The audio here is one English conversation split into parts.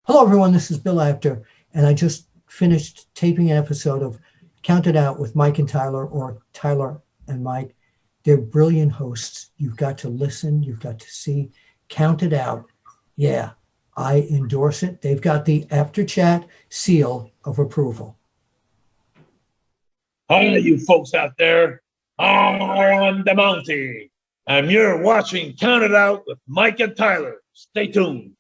Hello, everyone. This is Bill Apter, and I just finished taping an episode of Count It Out with Mike and Tyler, or Tyler and Mike. They're brilliant hosts. You've got to listen. You've got to see. Count It Out. Yeah, I endorse it. They've got the After Chat seal of approval. Hi, you folks out there on the mountain. And you're watching Count It Out with Mike and Tyler. Stay tuned.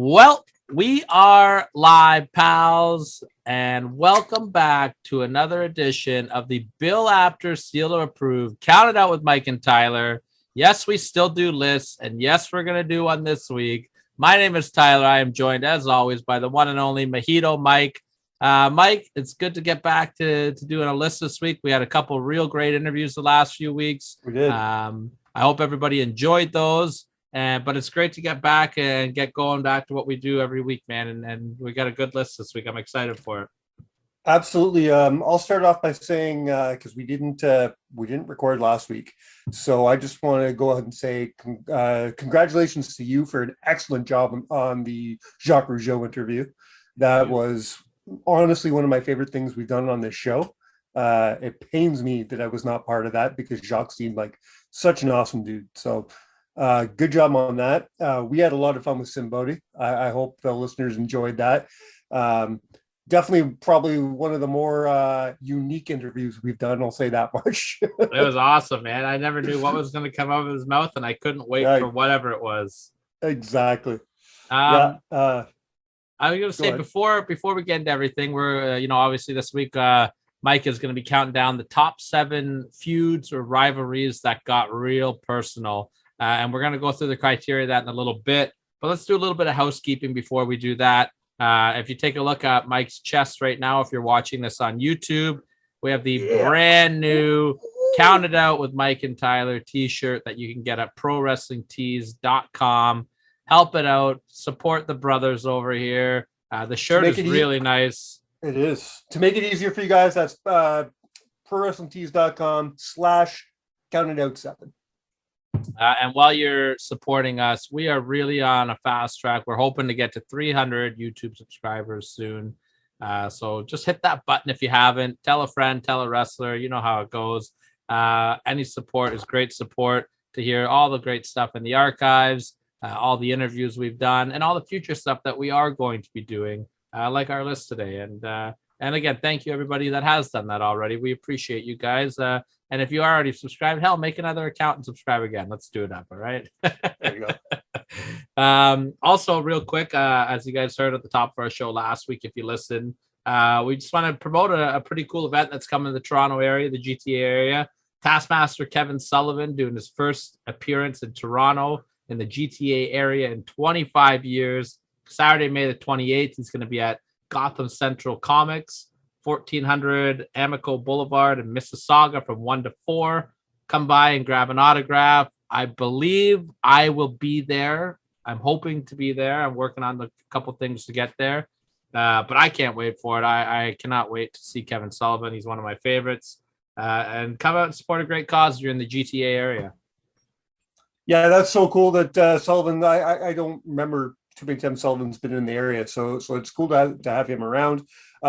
Well, we are live, pals, and welcome back to another edition of the Bill Apter Seal of Approved Count It Out with Mike and Tyler. Yes, we still do lists, and yes, we're going to do one this week. My name is Tyler. I am joined, as always, by the one and only Mojito Mike. Mike, it's good to get back to doing a list this week. We had a couple real great interviews the last few weeks. We did. I hope everybody enjoyed those. But it's great to get back and get going back to what we do every week, man. And we got a good list this week. I'm excited for it. Absolutely. I'll start off by saying, because we didn't record last week, so I just want to go ahead and say congratulations to you for an excellent job on the Jacques Rougeau interview. That was honestly one of my favorite things we've done on this show. It pains me that I was not part of that because Jacques seemed like such an awesome dude. So good job on that. We had a lot of fun with Simbodi. I hope the listeners enjoyed that. Definitely probably one of the more unique interviews we've done. I'll say that much. It was awesome, man. I never knew what was going to come out of his mouth, and I couldn't wait for whatever it was. Exactly. I was going to say before we get into everything, we're obviously this week Mike is going to be counting down the top 7 feuds or rivalries that got real personal. And we're going to go through the criteria of that in a little bit, but let's do a little bit of housekeeping before we do that. If you take a look at Mike's chest right now, if you're watching this on YouTube, we have the brand new Count It Out with Mike and Tyler t-shirt that you can get at prowrestlingtees.com. Help it out. Support the brothers over here. The shirt is really nice. It is. To make it easier for you guys, that's prowrestlingtees.com/countitout7. And while you're supporting us, we are really on a fast track. We're hoping to get to 300 YouTube subscribers soon. So just hit that button if you haven't. Tell a friend, tell a wrestler. You know how it goes. Any support is great support to hear all the great stuff in the archives, all the interviews we've done, and all the future stuff that we are going to be doing, like our list today. And again, thank you, everybody that has done that already. We appreciate you guys. And if you are already subscribed, hell, make another account and subscribe again. Let's do it up. All right. There you go. Also, real quick, as you guys heard at the top of our show last week, if you listened, we just want to promote a pretty cool event that's coming to the Toronto area, the GTA area. Taskmaster Kevin Sullivan doing his first appearance in Toronto in the GTA area in 25 years. Saturday, May the 28th, he's going to be at Gotham Central Comics, 1400 Amico Boulevard in Mississauga from 1 to 4. Come by and grab an autograph. I believe I will be there. I'm hoping to be there. I'm working on a couple things to get there. But I can't wait for it. I cannot wait to see Kevin Sullivan. He's one of my favorites. And come out and support a great cause if you're in the GTA area. Yeah, that's so cool that Sullivan, I don't remember too many times Sullivan's been in the area. So it's cool to have him around.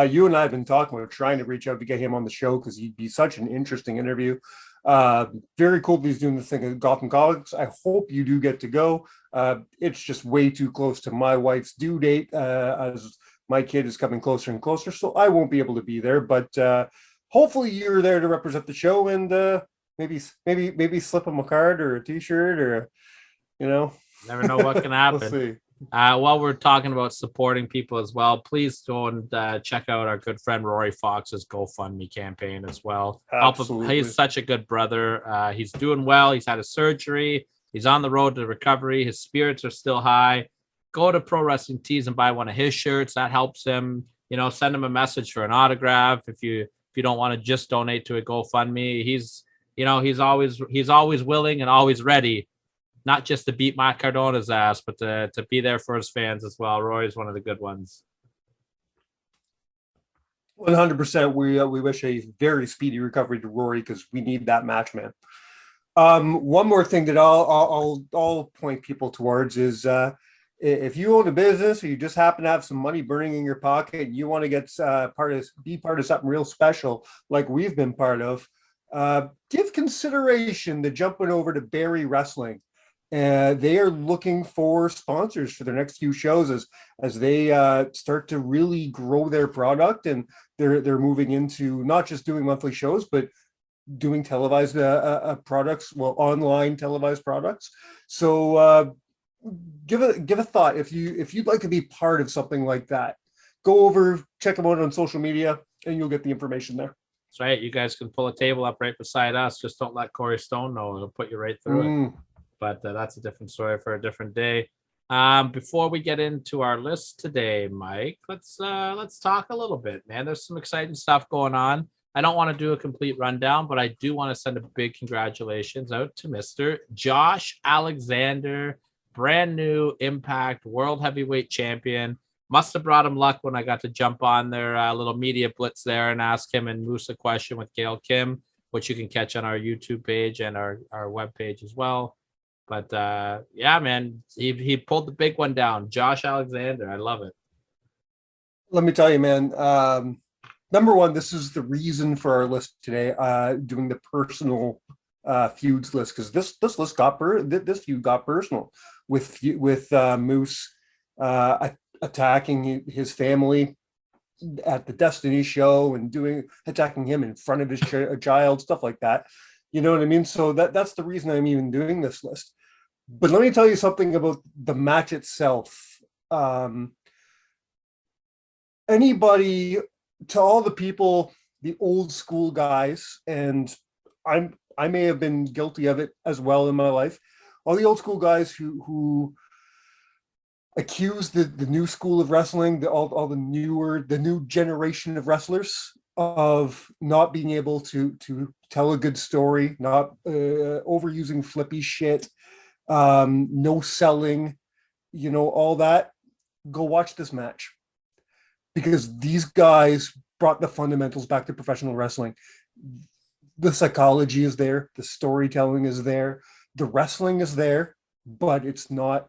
You and I have been talking. We're trying to reach out to get him on the show because he'd be such an interesting interview. Very cool that he's doing this thing at Gotham Comics. I hope you do get to go. It's just way too close to my wife's due date as my kid is coming closer and closer. So I won't be able to be there, but hopefully you're there to represent the show and maybe slip him a card or a t-shirt or, Never know what can happen. We'll see. While we're talking about supporting people as well, please go and check out our good friend Rory Fox's GoFundMe campaign as well. He's such a good brother. He's doing well. He's had a surgery. He's on the road to recovery. His spirits are still high. go to Pro Wrestling Tees and buy one of his shirts. That helps him. Send him a message for an autograph. If you don't want to just donate to a GoFundMe, he's always willing and always ready, not just to beat Matt Cardona's ass, but to be there for his fans as well. Roy's one of the good ones. 100%. We wish a very speedy recovery to Rory because we need that match, man. One more thing that I'll point people towards is if you own a business or you just happen to have some money burning in your pocket and you want to get be part of something real special like we've been part of, give consideration to jumping over to Barry Wrestling. They are looking for sponsors for their next few shows as they start to really grow their product, and they're moving into not just doing monthly shows, but doing televised products, online televised products. So give a thought if you'd like to be part of something like that. Go over, check them out on social media, and you'll get the information there. That's right. You guys can pull a table up right beside us. Just don't let Corey Stone know. It'll put you right through it. But that's a different story for a different day. Before we get into our list today, Mike, let's talk a little bit, man. There's some exciting stuff going on. I don't want to do a complete rundown, but I do want to send a big congratulations out to Mr. Josh Alexander, brand new Impact World Heavyweight Champion. Must have brought him luck when I got to jump on their little media blitz there and ask him and Moose a question with Gail Kim, which you can catch on our YouTube page and our webpage as well. But yeah, man, he pulled the big one down. Josh Alexander, I love it. Let me tell you, man. Number one, this is the reason for our list today, doing the personal feuds list, because this feud got personal with Moose attacking his family at the Destiny show and attacking him in front of his child, stuff like that. You know what I mean? So that's the reason I'm even doing this list. But let me tell you something about the match itself. Anybody, to all the people, the old school guys, and I may have been guilty of it as well in my life, all the old school guys who accuse the new school of wrestling, the new generation of wrestlers of not being able to tell a good story, not overusing flippy shit, no selling, all that. Go watch this match, because these guys brought the fundamentals back to professional wrestling. The psychology is there, the storytelling is there, the wrestling is there, but it's not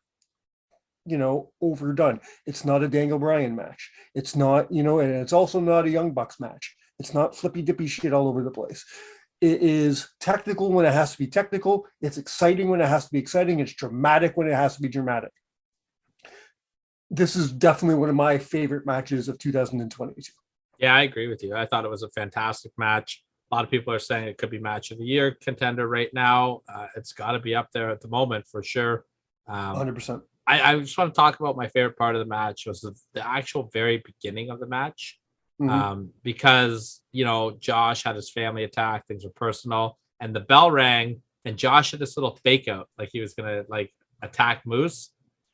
overdone. It's not a Daniel Bryan match. It's not, and it's also not a Young Bucks match. It's not flippy dippy shit all over the place. It is technical when it has to be technical. It's exciting when it has to be exciting. It's dramatic when it has to be dramatic. This is definitely one of my favorite matches of 2022. Yeah, I agree with you. I thought it was a fantastic match. A lot of people are saying it could be match of the year contender right now. It's got to be up there at the moment for sure. 100%. I just want to talk about my favorite part of the match was the actual very beginning of the match. Because, Josh had his family attack, things were personal, and the bell rang, and Josh had this little fake out, like he was going to attack Moose.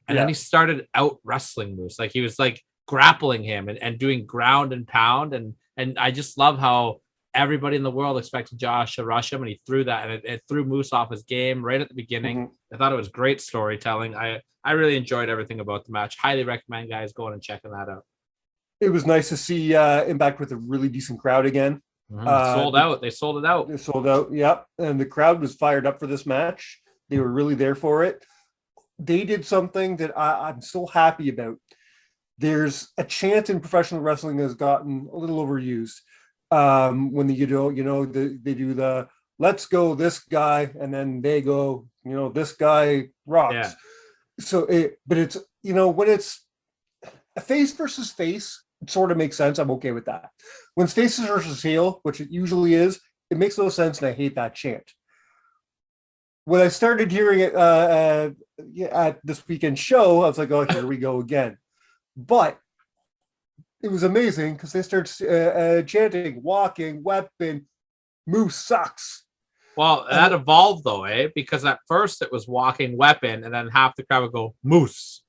And then he started out wrestling Moose. Like he was grappling him and doing ground and pound. And I just love how everybody in the world expected Josh to rush him, and he threw that, and it threw Moose off his game right at the beginning. I thought it was great storytelling. I really enjoyed everything about the match. Highly recommend guys going and checking that out. It was nice to see Impact with a really decent crowd again. Sold out. They sold it out. They sold out. Yep. And the crowd was fired up for this match. They were really there for it. They did something that I'm so happy about. There's a chant in professional wrestling that has gotten a little overused. When they do the let's go this guy, and then they go, this guy rocks. Yeah. So but it's, when it's a face versus face, it sort of makes sense. I'm okay with that. When it's faces versus heel, which it usually is, it makes no sense, and I hate that chant. When I started hearing it at this weekend show, I was like, oh, here we go again. But it was amazing because they started chanting, walking, weapon, Moose sucks. Well, that evolved though, because at first it was walking weapon, and then half the crowd would go Moose.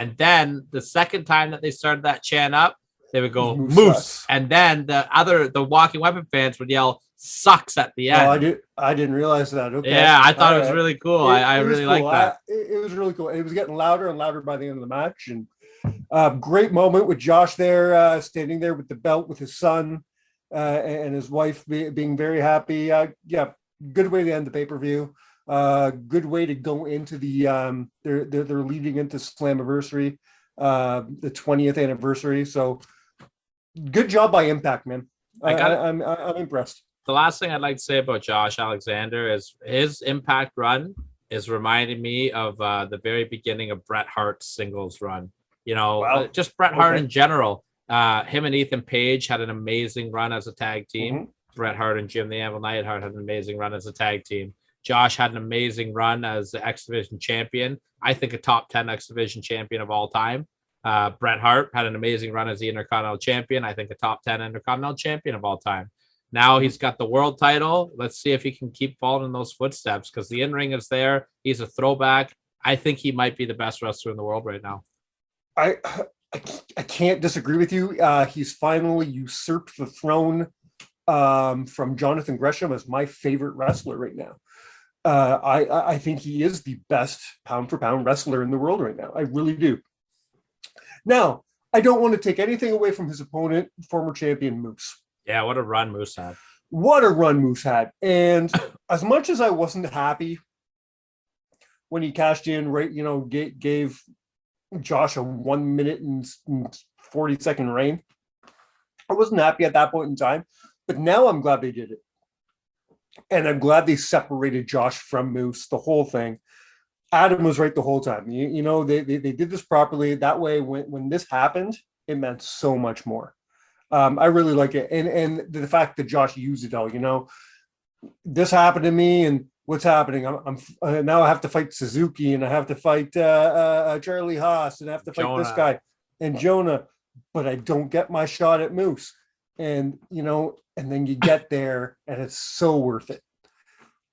And then the second time that they started that chant up, they would go Moose Moose. sucks. And then the Walking Weapon fans would yell sucks at the end. Oh, I didn't realize that. Okay. Yeah, I thought All it was right. really cool. It I was really cool. like that. It was really cool. It was getting louder and louder by the end of the match. And great moment with Josh there, standing there with the belt with his son and his wife being very happy. Yeah, good way to end the pay-per-view. Good way to go into the they're leading into Slammiversary, the 20th anniversary. So good job by Impact, man. I'm impressed. The last thing I'd like to say about Josh Alexander is his Impact run is reminding me of the very beginning of Bret Hart's singles run. You know, Wow. just Bret Hart Okay. in general. Him and Ethan Page had an amazing run as a tag team. Mhm. Bret Hart and Jim the Anvil Neidhart had an amazing run as a tag team. Josh had an amazing run as the X Division champion. I think a top 10 X Division champion of all time. Bret Hart had an amazing run as the Intercontinental champion. I think a top 10 Intercontinental champion of all time. Now he's got the world title. Let's see if he can keep following in those footsteps because the in-ring is there. He's a throwback. I think he might be the best wrestler in the world right now. I can't disagree with you. He's finally usurped the throne from Jonathan Gresham as my favorite wrestler right now. I think he is the best pound for pound wrestler in the world right now. I really do. Now, I don't want to take anything away from his opponent, former champion Moose. Yeah, what a run Moose had. What a run Moose had. And as much as I wasn't happy when he cashed in, right, you know, gave Josh a 1 minute and 40-second reign, I wasn't happy at that point in time. But now I'm glad they did it. And I'm glad they separated Josh from Moose, the whole thing. Adam was right the whole time. You know, they did this properly. That way, when this happened, it meant so much more. I really like it. And the fact that Josh used it all, you know, this happened to me and what's happening? I'm now I have to fight Suzuki and I have to fight Charlie Haas and I have to fight this guy and Jonah, but I don't get my shot at Moose. And, you know, and then you get there and it's so worth it.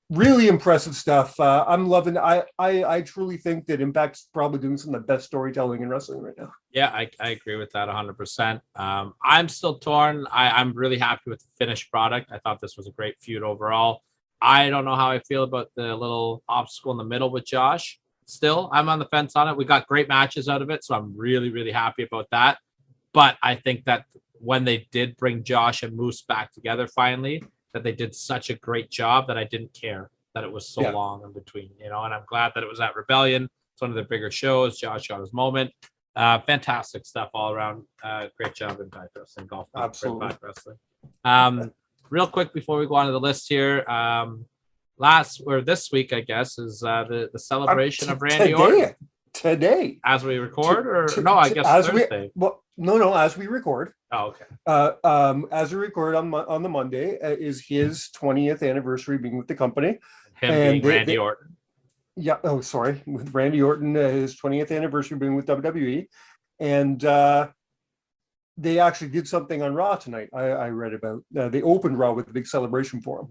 Really impressive stuff. I'm loving it. I truly think that Impact's probably doing some of the best storytelling in wrestling right now. Yeah, I agree with that 100%. I'm still torn. I'm really happy with the finished product. I thought this was a great feud overall. I don't know how I feel about the little obstacle in the middle with Josh. Still, I'm on the fence on it. We got great matches out of it, so I'm really, really happy about that. But I think that when they did bring Josh and Moose back together finally, that they did such a great job that I didn't care that it was so long in between, you know, and I'm glad that it was at Rebellion. It's one of the bigger shows. Josh got his moment. Fantastic stuff all around. Great job in Impact Wrestling, golf. Absolutely. Impact Wrestling. Real quick before we go on to the list here, this week, I guess, is the celebration of Randy Orton. Today. As we record, I guess Thursday. No, as we record. Oh, okay. As we record on the Monday is his 20th anniversary being with the company. Him being Randy Orton. Yeah. Oh, sorry. With Randy Orton, his 20th anniversary being with WWE. And they actually did something on Raw tonight. I read about. They opened Raw with a big celebration for him.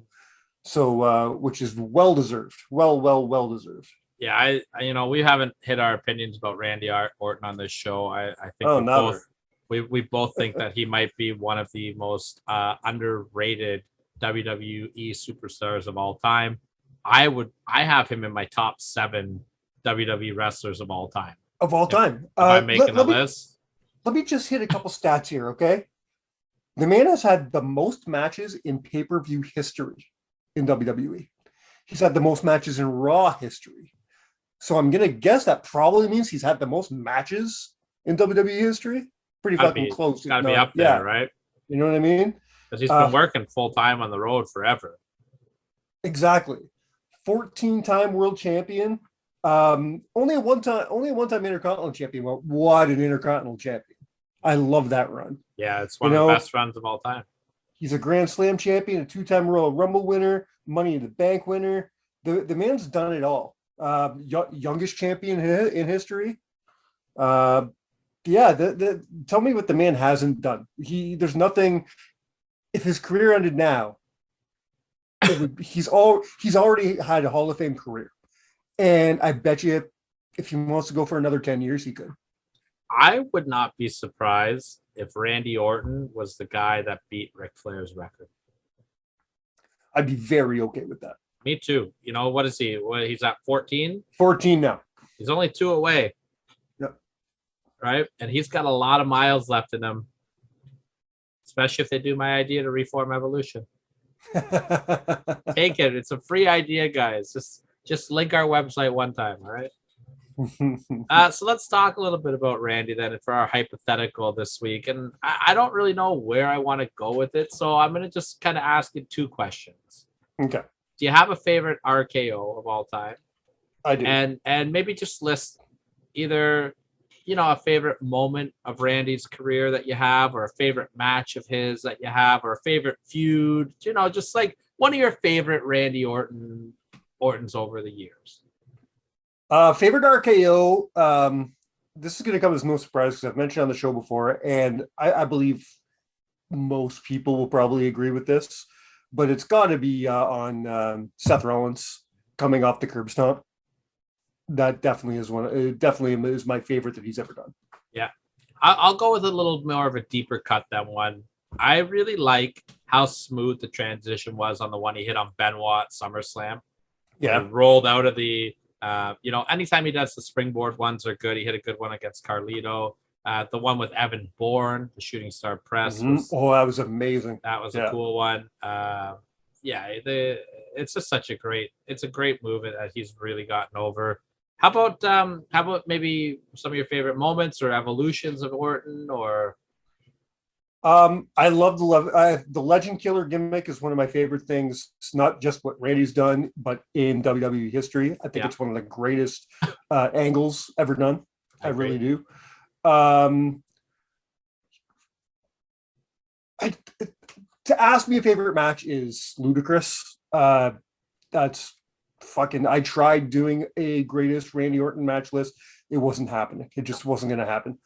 So, which is well deserved. Well deserved. Yeah, we haven't hit our opinions about Randy Orton on this show. I think we both think that he might be one of the most underrated WWE superstars of all time. I have him in my top 7 WWE wrestlers of all time. Of all time. If I'm making a list. Let me just hit a couple stats here, okay? The man has had the most matches in pay-per-view history in WWE. He's had the most matches in Raw history. So I'm going to guess that probably means he's had the most matches in WWE history. Pretty fucking close. It's got to be up there, right? You know what I mean? Because he's been working full-time on the road forever. Exactly. 14-time world champion. Only a one-time Intercontinental champion. Well, what an Intercontinental champion. I love that run. Yeah, it's one of the best runs of all time. He's a Grand Slam champion, a 2-time Royal Rumble winner, Money in the Bank winner. The man's done it all. Youngest champion in history. Tell me what the man hasn't done. There's nothing. If his career ended now, he's already had a Hall of Fame career, and I bet you if he wants to go for another 10 years, he could. I would not be surprised if Randy Orton was the guy that beat Ric Flair's record. I'd be very okay with that. Me too. You know, what is he? He's at 14? 14 now. He's only 2 away. Yep. Right? And he's got a lot of miles left in him. Especially if they do my idea to reform Evolution. Take it. It's a free idea, guys. Just link our website one time, all right? So let's talk a little bit about Randy then for our hypothetical this week. And I don't really know where I want to go with it. So I'm going to just kind of ask you 2 questions. Okay. Do you have a favorite RKO of all time? I do. And maybe just list either, you know, a favorite moment of Randy's career that you have, or a favorite match of his that you have, or a favorite feud, you know, just like one of your favorite Randy Ortons over the years. Favorite RKO. This is going to come as no surprise because I've mentioned on the show before, and I believe most people will probably agree with this, but it's got to be on Seth Rollins coming off the curb stomp. That definitely is definitely is my favorite that he's ever done. Yeah, I'll go with a little more of a deeper cut than one. I really like how smooth the transition was on the one he hit on Benoit at SummerSlam. Yeah, He rolled out of the, you know, anytime he does the springboard ones are good. He hit a good one against Carlito. The one with Evan Bourne, the Shooting Star Press. that was amazing. That was a cool one. It's just such a great move that he's really gotten over. How about maybe some of your favorite moments or evolutions of Orton? Or I love the Legend Killer gimmick is one of my favorite things. It's not just what Randy's done, but in WWE history. I think it's one of the greatest angles ever done. I really do. To ask me a favorite match is ludicrous. That's fucking. I tried doing a greatest Randy Orton match list. It wasn't happening. It just wasn't going to happen.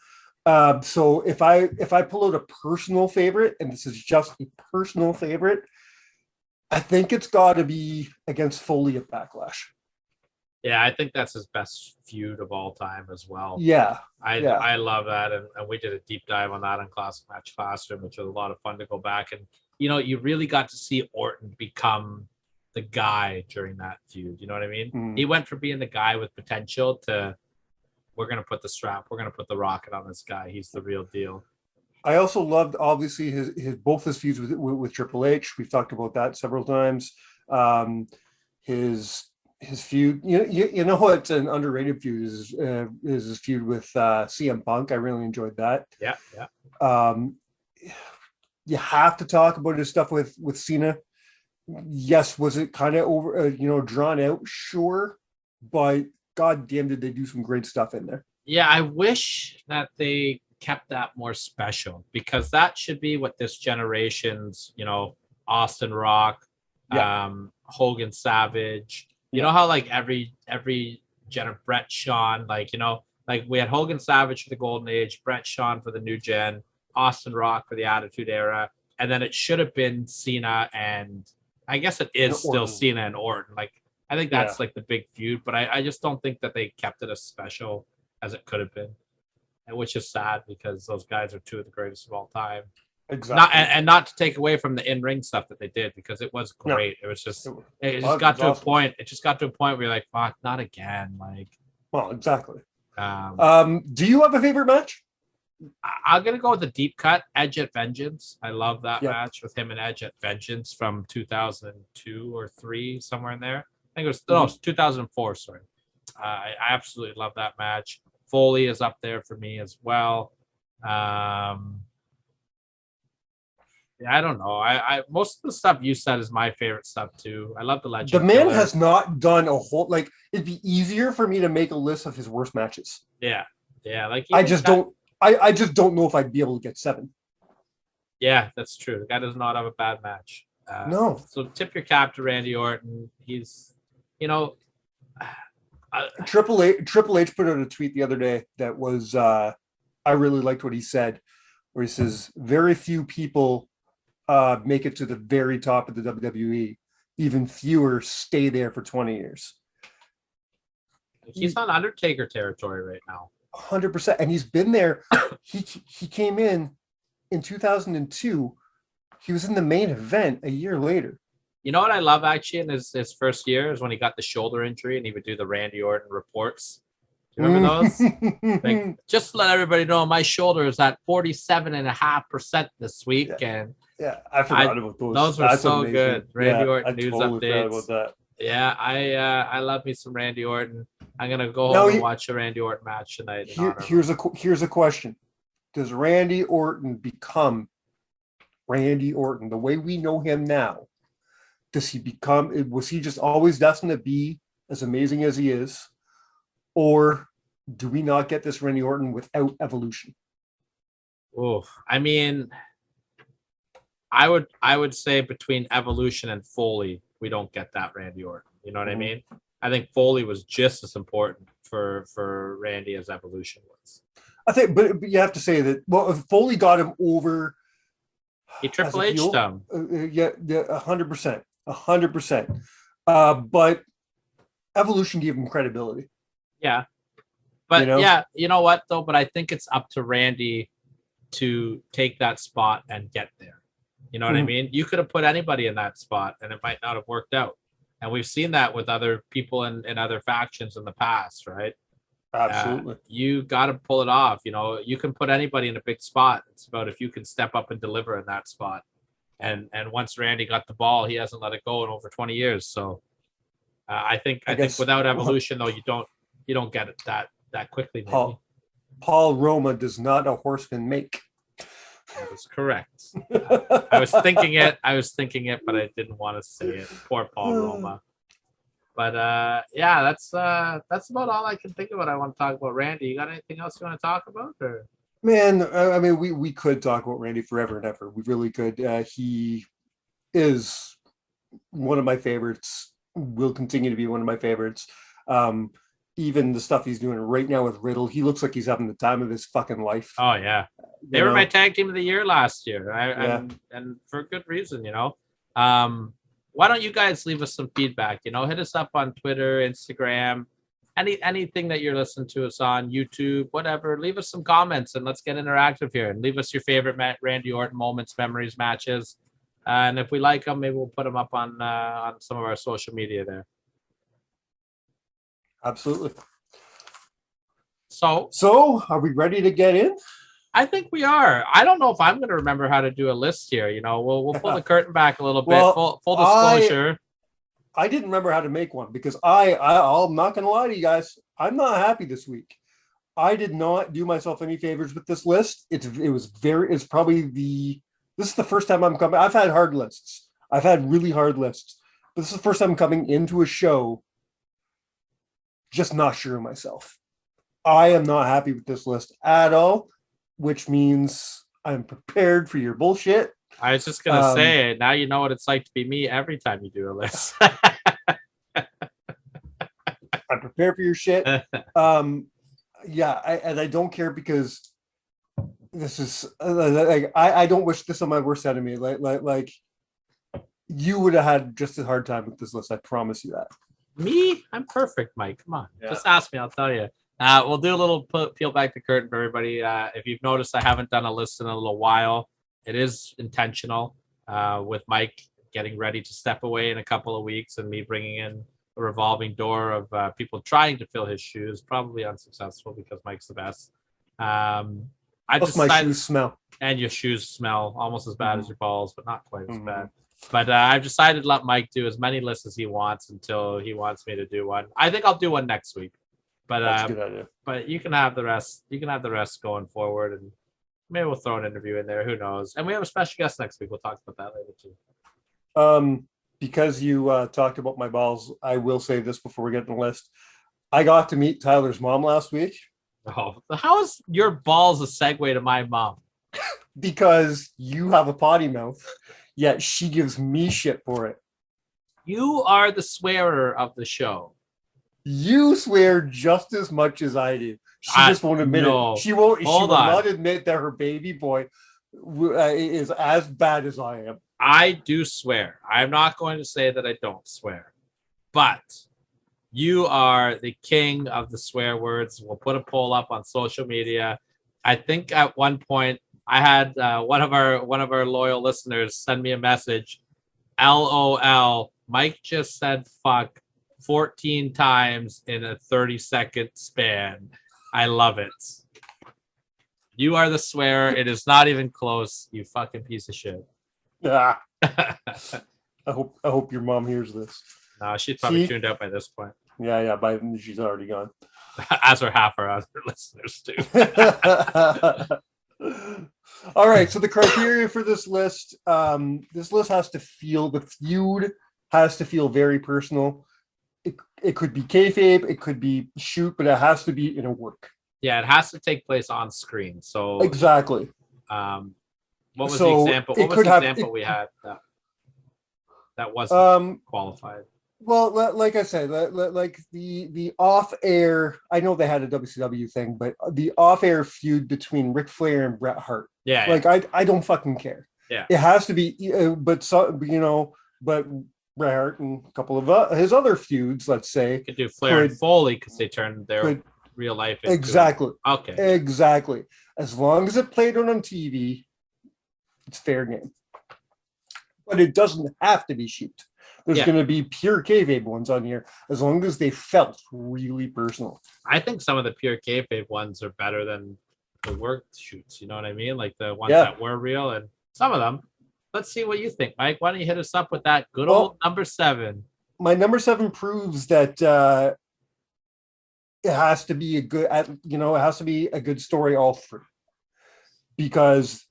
So if I pull out a personal favorite, and this is just a personal favorite, I think it's got to be against Foley at Backlash. Yeah, I think that's his best feud of all time as well. Yeah. I love that. And we did a deep dive on that on Classic Match Classroom, which was a lot of fun to go back. And, you know, you really got to see Orton become the guy during that feud. You know what I mean? Mm. He went from being the guy with potential to, we're going to put the strap, we're going to put the rocket on this guy. He's the real deal. I also loved, obviously, both his feuds with Triple H. We've talked about that several times. His feud, you know what's an underrated feud is his feud with CM Punk. I really enjoyed that. Yeah. You have to talk about his stuff with Cena. Yes, was it kind of over, drawn out? Sure, but god damn, did they do some great stuff in there. Yeah, I wish that they kept that more special, because that should be what this generation's, Austin Rock, Hogan Savage. You know how like every Bret Shawn, like we had Hogan Savage for the Golden Age, Bret Shawn for the New Gen, Austin Rock for the Attitude Era, and then it should have been Cena, and I guess it is still Cena and Orton. Like I think that's like the big feud, but I just don't think that they kept it as special as it could have been, and which is sad because those guys are two of the greatest of all time. Exactly. Not to take away from the in-ring stuff that they did, because it was great. No. It was just it just got to awesome. A point. It just got to a point where you're like, fuck, not again. Like, well, exactly. Do you have a favorite match? I'm gonna go with the deep cut, Edge at Vengeance. I love that match with him and Edge at Vengeance from 2002 or 3, somewhere in there. I think it was 2004. Sorry, I absolutely love that match. Foley is up there for me as well. I don't know. I most of the stuff you said is my favorite stuff too. I love the Legend. The man has not done a whole, like, it'd be easier for me to make a list of his worst matches. Yeah. Like I just don't know if I'd be able to get 7. Yeah, that's true. The guy does not have a bad match. No. So tip your cap to Randy Orton. He's, Triple H put out a tweet the other day that was, I really liked what he said, where he says, very few people make it to the very top of the WWE. Even fewer stay there for 20 years. He's on Undertaker territory right now. 100%. And he's been there. He came in 2002. He was in the main event a year later. You know what I love actually in his first year is when he got the shoulder injury and he would do the Randy Orton reports. Do you remember those? Like, just to let everybody know, my shoulder is at 47.5% this week. Yeah. And Yeah, I forgot about those. Those were That's so amazing. good. Randy Orton I news totally forgot updates. about that. Yeah, I love me some Randy Orton. I'm gonna go home and watch a Randy Orton match tonight. Here's a question: does Randy Orton become Randy Orton the way we know him now? Was he just always destined to be as amazing as he is? Or do we not get this Randy Orton without evolution? Oh, I mean, I would say between Evolution and Foley, we don't get that Randy Orton. You know what I mean? I think Foley was just as important for Randy as Evolution was. I think, but you have to say that. Well, if Foley got him over, he Triple H'd him. Yeah, 100%, 100%. But Evolution gave him credibility. Yeah, but yeah, you know what though? But I think it's up to Randy to take that spot and get there. You know what I mean? You could have put anybody in that spot and it might not have worked out. And we've seen that with other people in other factions in the past, right? Absolutely. You got to pull it off. You know, you can put anybody in a big spot. It's about if you can step up and deliver in that spot. And once Randy got the ball, he hasn't let it go in over 20 years. So I think without Evolution, though, you don't get it that quickly. Maybe. Paul Roma does not a horseman make. That is correct. I was thinking it, but I didn't want to say it. Poor Paul Roma. But yeah, that's about all I can think about. I want to talk about Randy. You got anything else you want to talk about? Or? Man, I mean, we could talk about Randy forever and ever. We really could. He is one of my favorites. Will continue to be one of my favorites. Even the stuff he's doing right now with Riddle, he looks like he's having the time of his fucking life. Oh yeah, they were my tag team of the year last year, and for good reason, you know. Why don't you guys leave us some feedback? You know, hit us up on Twitter, Instagram, anything that you're listening to us on, YouTube, whatever. Leave us some comments and let's get interactive here. And leave us your favorite Randy Orton moments, memories, matches, and if we like them, maybe we'll put them up on some of our social media there. Absolutely. So are we ready to get in? I think we are. I don't know if I'm going to remember how to do a list here. You know, we'll pull the curtain back a little bit. Full disclosure. I didn't remember how to make one because I'm not going to lie to you guys. I'm not happy this week. I did not do myself any favors with this list. This is the first time I'm coming. I've had hard lists. I've had really hard lists, but this is the first time I'm coming into a show just not sure of myself. I am not happy with this list at all, which means I'm prepared for your bullshit. I was just going to say, now you know what it's like to be me every time you do a list. I'm prepared for your shit. Yeah, I don't care because this is I don't wish this on my worst enemy. Like you would have had just a hard time with this list. I promise you that. Me? I'm perfect, Mike. Come on. Yeah. Just ask me. I'll tell you. We'll do a little peel back the curtain for everybody. If you've noticed, I haven't done a list in a little while. It is intentional with Mike getting ready to step away in a couple of weeks and me bringing in a revolving door of people trying to fill his shoes, probably unsuccessful because Mike's the best. I decided, my shoes smell. And your shoes smell almost as bad as your balls, but not quite as bad. But I've decided to let Mike do as many lists as he wants until he wants me to do one. I think I'll do one next week. But that's a good idea. But you can have the rest. You can have the rest going forward, and maybe we'll throw an interview in there. Who knows? And we have a special guest next week. We'll talk about that later too. Because you talked about my balls, I will say this before we get in the list. I got to meet Tyler's mom last week. Oh, how is your balls a segue to my mom? Because you have a potty mouth. Yet she gives me shit for it. You are the swearer of the show. You swear just as much as I do. She just won't admit it. She won't. She will not admit that her baby boy is as bad as I am. I do swear. I'm not going to say that I don't swear, but You are the king of the swear words. We'll put a poll up on social media. I think at one point I had one of our loyal listeners send me a message. LOL. Mike just said fuck 14 times in a 30-second span. I love it. You are the swearer. It is not even close. You fucking piece of shit. Yeah. I hope your mom hears this. No, she's probably See? tuned out by this point. Yeah. By then she's already gone. As are half our other listeners too. All right. So the criteria for this list has to feel, the feud has to feel very personal. It could be kayfabe, it could be shoot, but it has to be in a work. Yeah, it has to take place on screen. So exactly. What was So the example? What was the example we had that wasn't qualified? Well, like I said, like the off-air, I know they had a WCW thing, but the off-air feud between Ric Flair and Bret Hart. Yeah. Like I don't fucking care. Yeah. It has to be, but Bret Hart and a couple of his other feuds, let's say, You could do Flair and Foley because they turned their real life into exactly. Okay. Exactly. As long as it played on TV, it's fair game. But it doesn't have to be shoot. There's going to be pure kayfabe ones on here, as long as they felt really personal. I think some of the pure kayfabe ones are better than the work shoots. You know what I mean? Like the ones that were real, and some of them. Let's see what you think, Mike. Why don't you hit us up with that good old number 7? My number 7 proves that it has to be a good, it has to be a good story all through. Because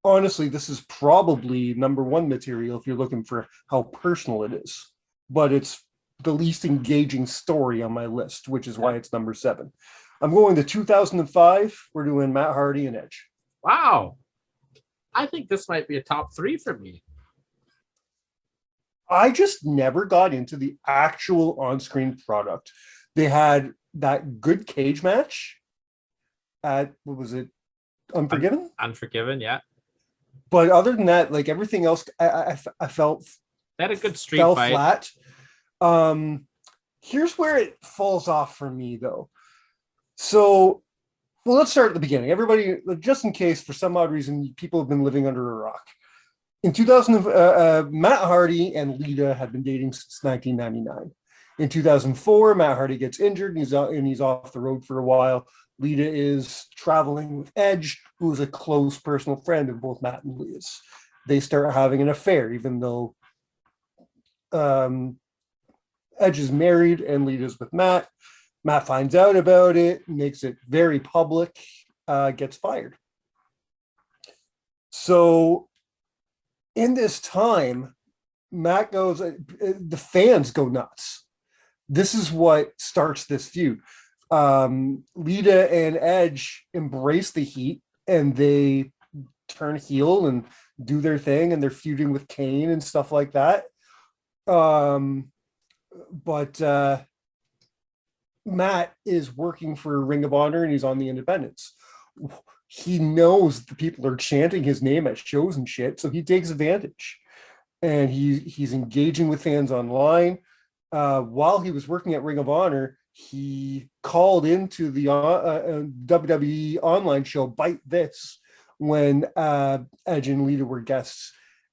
honestly, this is probably number 1 material if you're looking for how personal it is. But it's the least engaging story on my list, which is why it's number 7. I'm going to 2005. We're doing Matt Hardy and Edge. Wow. I think this might be a top 3 for me. I just never got into the actual on-screen product. They had that good cage match at, what was it? Unforgiven? Unforgiven, yeah. But other than that, like everything else, I felt they had a good street fell fight. Flat. Here's where it falls off for me, though. So, well, let's start at the beginning. Everybody, just in case for some odd reason people have been living under a rock. In 2000, Matt Hardy and Lita had been dating since 1999. In 2004, Matt Hardy gets injured and he's off the road for a while. Lita is traveling with Edge, who is a close personal friend of both Matt and Lita's. They start having an affair, even though Edge is married and Lita's with Matt. Matt finds out about it, makes it very public, gets fired. So in this time, Matt goes, the fans go nuts. This is what starts this feud. Lita and Edge embrace the heat and they turn heel and do their thing, and they're feuding with Kane and stuff like that. But Matt is working for Ring of Honor and he's on the Independents. He knows the people are chanting his name at shows and shit, so he takes advantage. And he's engaging with fans online. While he was working at Ring of Honor, he called into the WWE online show Bite This when Edge and Lita were guests,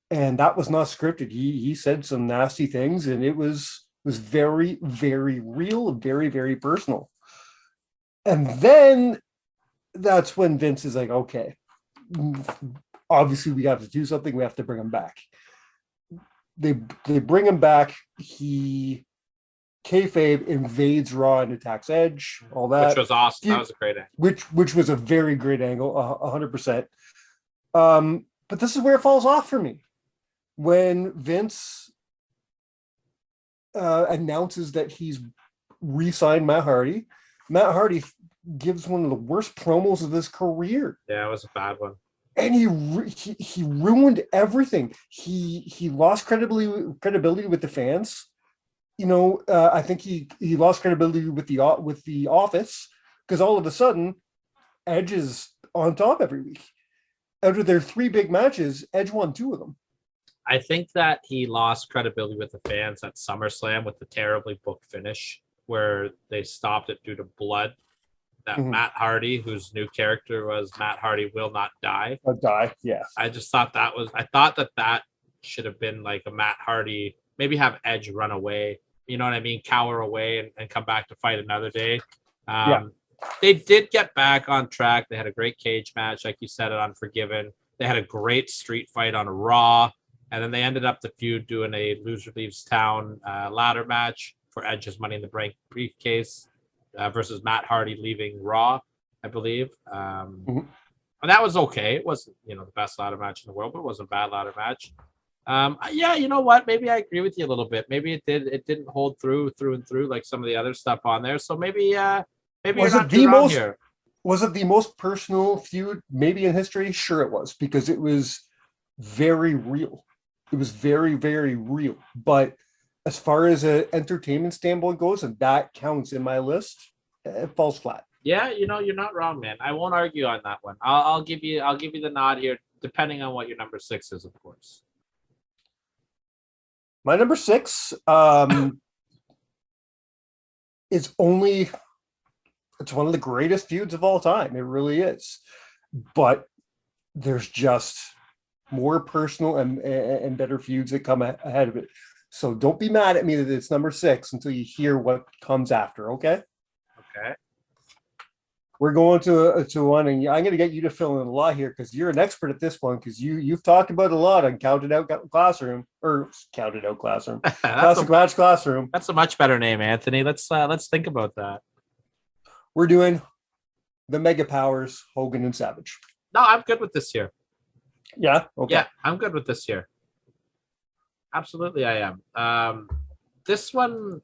and that was not scripted. He said some nasty things, and it was very, very real, very, very personal. And then that's when Vince is like, okay, obviously we have to do something. We have to bring him back. They bring him back. He kayfabe invades Raw and attacks Edge. All that, which was awesome. That was a great angle. Which was a very great angle, 100%. But this is where it falls off for me. When Vince announces that he's re-signed Matt Hardy gives one of the worst promos of his career. Yeah, it was a bad one. And he ruined everything. He lost credibility with the fans. I think he lost credibility with the office, because all of a sudden Edge is on top every week. Out of their 3 big matches, Edge won 2 of them. I think that he lost credibility with the fans at SummerSlam with the terribly booked finish where they stopped it due to blood. That Matt Hardy, whose new character was Matt Hardy Will Not Die. Die, yeah. I just thought that should have been like a Matt Hardy, maybe have Edge run away, you know what I mean? Cower away and come back to fight another day. They did get back on track. They had a great cage match, like you said, at Unforgiven. They had a great street fight on Raw. And then they ended up the feud doing a loser leaves town ladder match for Edge's Money in the Bank briefcase versus Matt Hardy leaving Raw, I believe. And that was okay. It wasn't, the best ladder match in the world, but it wasn't a bad ladder match. Yeah, you know what? Maybe I agree with you a little bit. Maybe it didn't hold through and through like some of the other stuff on there. So maybe you're not too wrong here. Was it the most personal feud maybe in history? Sure it was, because it was very real. It was very, very real. But as far as an entertainment standpoint goes, and that counts in my list, it falls flat. Yeah, you're not wrong, man. I won't argue on that one. I'll give you the nod here, depending on what your number 6 is, of course. My number 6 is it's one of the greatest feuds of all time. It really is. But there's just more personal and better feuds that come ahead of it. So don't be mad at me that it's number 6 until you hear what comes after, okay? Okay. We're going to one, and I'm going to get you to fill in a lot here because you're an expert at this one, because you've talked about a lot on Counted Out Classroom. Classic Match Classroom. That's a much better name, Anthony. Let's think about that. We're doing the Mega Powers, Hogan and Savage. No, I'm good with this here. Yeah? Okay. Yeah, I'm good with this here. Absolutely, I am. This one,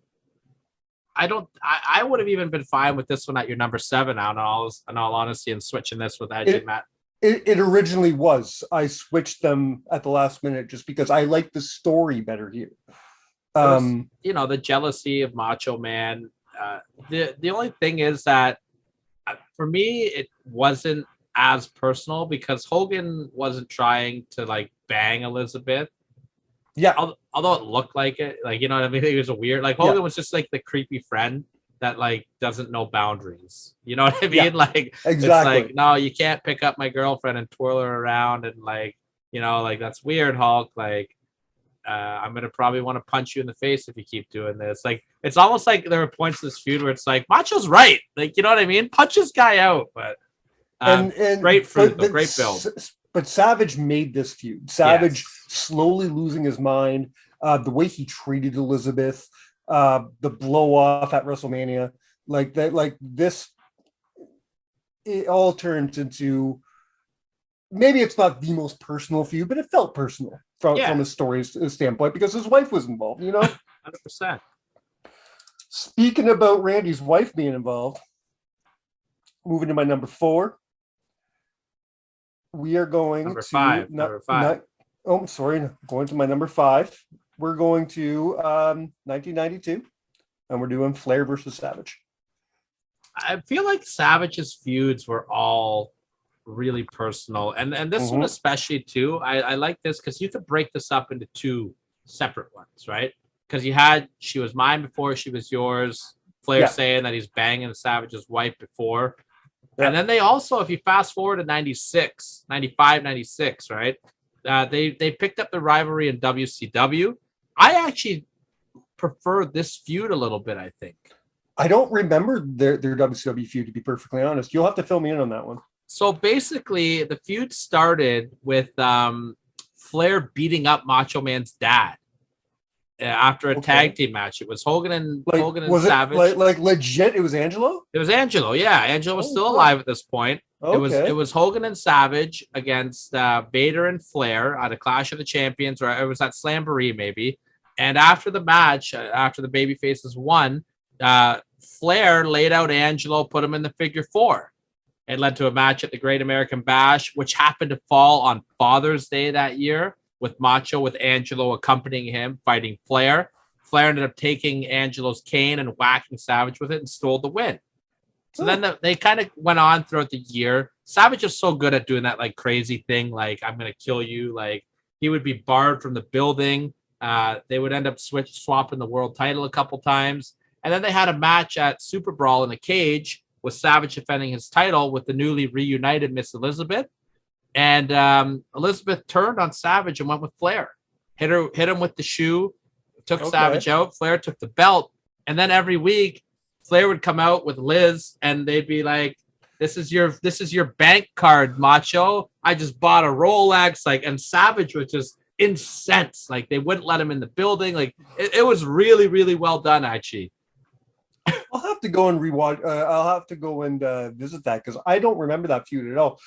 I would have even been fine with this one at your number 7 in all honesty, and switching this with Edge and Matt. It originally was. I switched them at the last minute just because I like the story better here. The jealousy of Macho Man. The only thing is that for me, it wasn't as personal because Hogan wasn't trying to like bang Elizabeth. Yeah. Although it looked like it, like, you know what I mean? It was a weird, like Hogan was just like the creepy friend that like doesn't know boundaries. You know what I mean? Yeah, like, exactly. It's like, no, you can't pick up my girlfriend and twirl her around. And like, like that's weird, Hulk. Like, I'm going to probably want to punch you in the face if you keep doing this. Like, it's almost like there were points in this feud where it's like, Macho's right. Like, you know what I mean? Punch this guy out. But great fruit, great build. But Savage made this feud. Savage slowly losing his mind. The way he treated Elizabeth, the blow off at WrestleMania, like that, like this, it all turns into, maybe it's not the most personal feud, but it felt personal from a story standpoint because his wife was involved, 100%. Speaking about Randy's wife being involved, moving to my number 4. We are going number five. Going to my number 5. We're going to 1992, and we're doing Flair versus Savage. I feel like Savage's feuds were all really personal, and this one especially too. I like this because you could break this up into 2 separate ones, right? Because you had She Was Mine Before She Was Yours. Flair saying that he's banging Savage's wife before. And then they also, if you fast forward to 95, 96, right? They picked up the rivalry in WCW. I actually prefer this feud a little bit, I think. I don't remember their WCW feud, to be perfectly honest. You'll have to fill me in on that one. So basically, the feud started with Flair beating up Macho Man's dad after a tag team match. It was Hogan and Savage. Like legit, it was Angelo? It was Angelo, yeah. Angelo was still alive at this point. Okay. It was Hogan and Savage against Vader and Flair at a Clash of the Champions, or it was at Slamboree maybe. And after the match, after the babyfaces won, Flair laid out Angelo, put him in the figure 4. It led to a match at the Great American Bash, which happened to fall on Father's Day that year, with Macho, with Angelo accompanying him, fighting Flair. Flair ended up taking Angelo's cane and whacking Savage with it and stole the win. So then they kind of went on throughout the year. Savage is so good at doing that like crazy thing, like I'm going to kill you. Like He would be barred from the building. They would end up swapping the world title a couple times. And then they had a match at Super Brawl in a cage with Savage defending his title with the newly reunited Miss Elizabeth. And Elizabeth turned on Savage and went with Flair. Hit him with the shoe, took Savage out. Flair took the belt. And then every week, Flair would come out with Liz and they'd be like, this is your bank card, Macho. I just bought a Rolex. And Savage was just incensed. They wouldn't let him in the building. It was really, really well done, actually. I'll have to go and rewatch. I'll have to go and visit that because I don't remember that feud at all.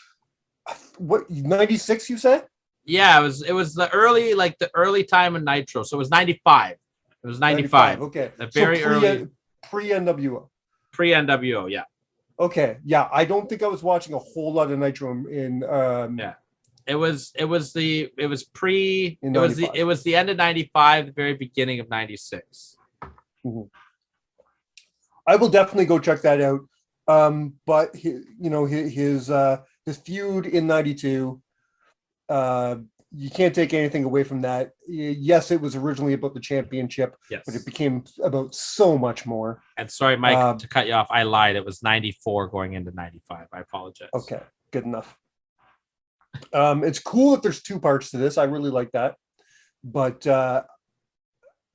What 96 you said? Yeah, it was the early time in Nitro. So it was 95. It was 95. Okay. The very early pre-NWO. Pre-NWO, yeah. Okay. Yeah, I don't think I was watching a whole lot of Nitro in yeah. It was the end of 95, the very beginning of 96. Mm-hmm. I will definitely go check that out. But his feud in 92, you can't take anything away from that. Yes, it was originally about the championship, but it became about so much more. And sorry, Mike, to cut you off, I lied. It was 94 going into 95. I apologize. Okay, good enough. It's cool that there's two parts to this. I really like that. But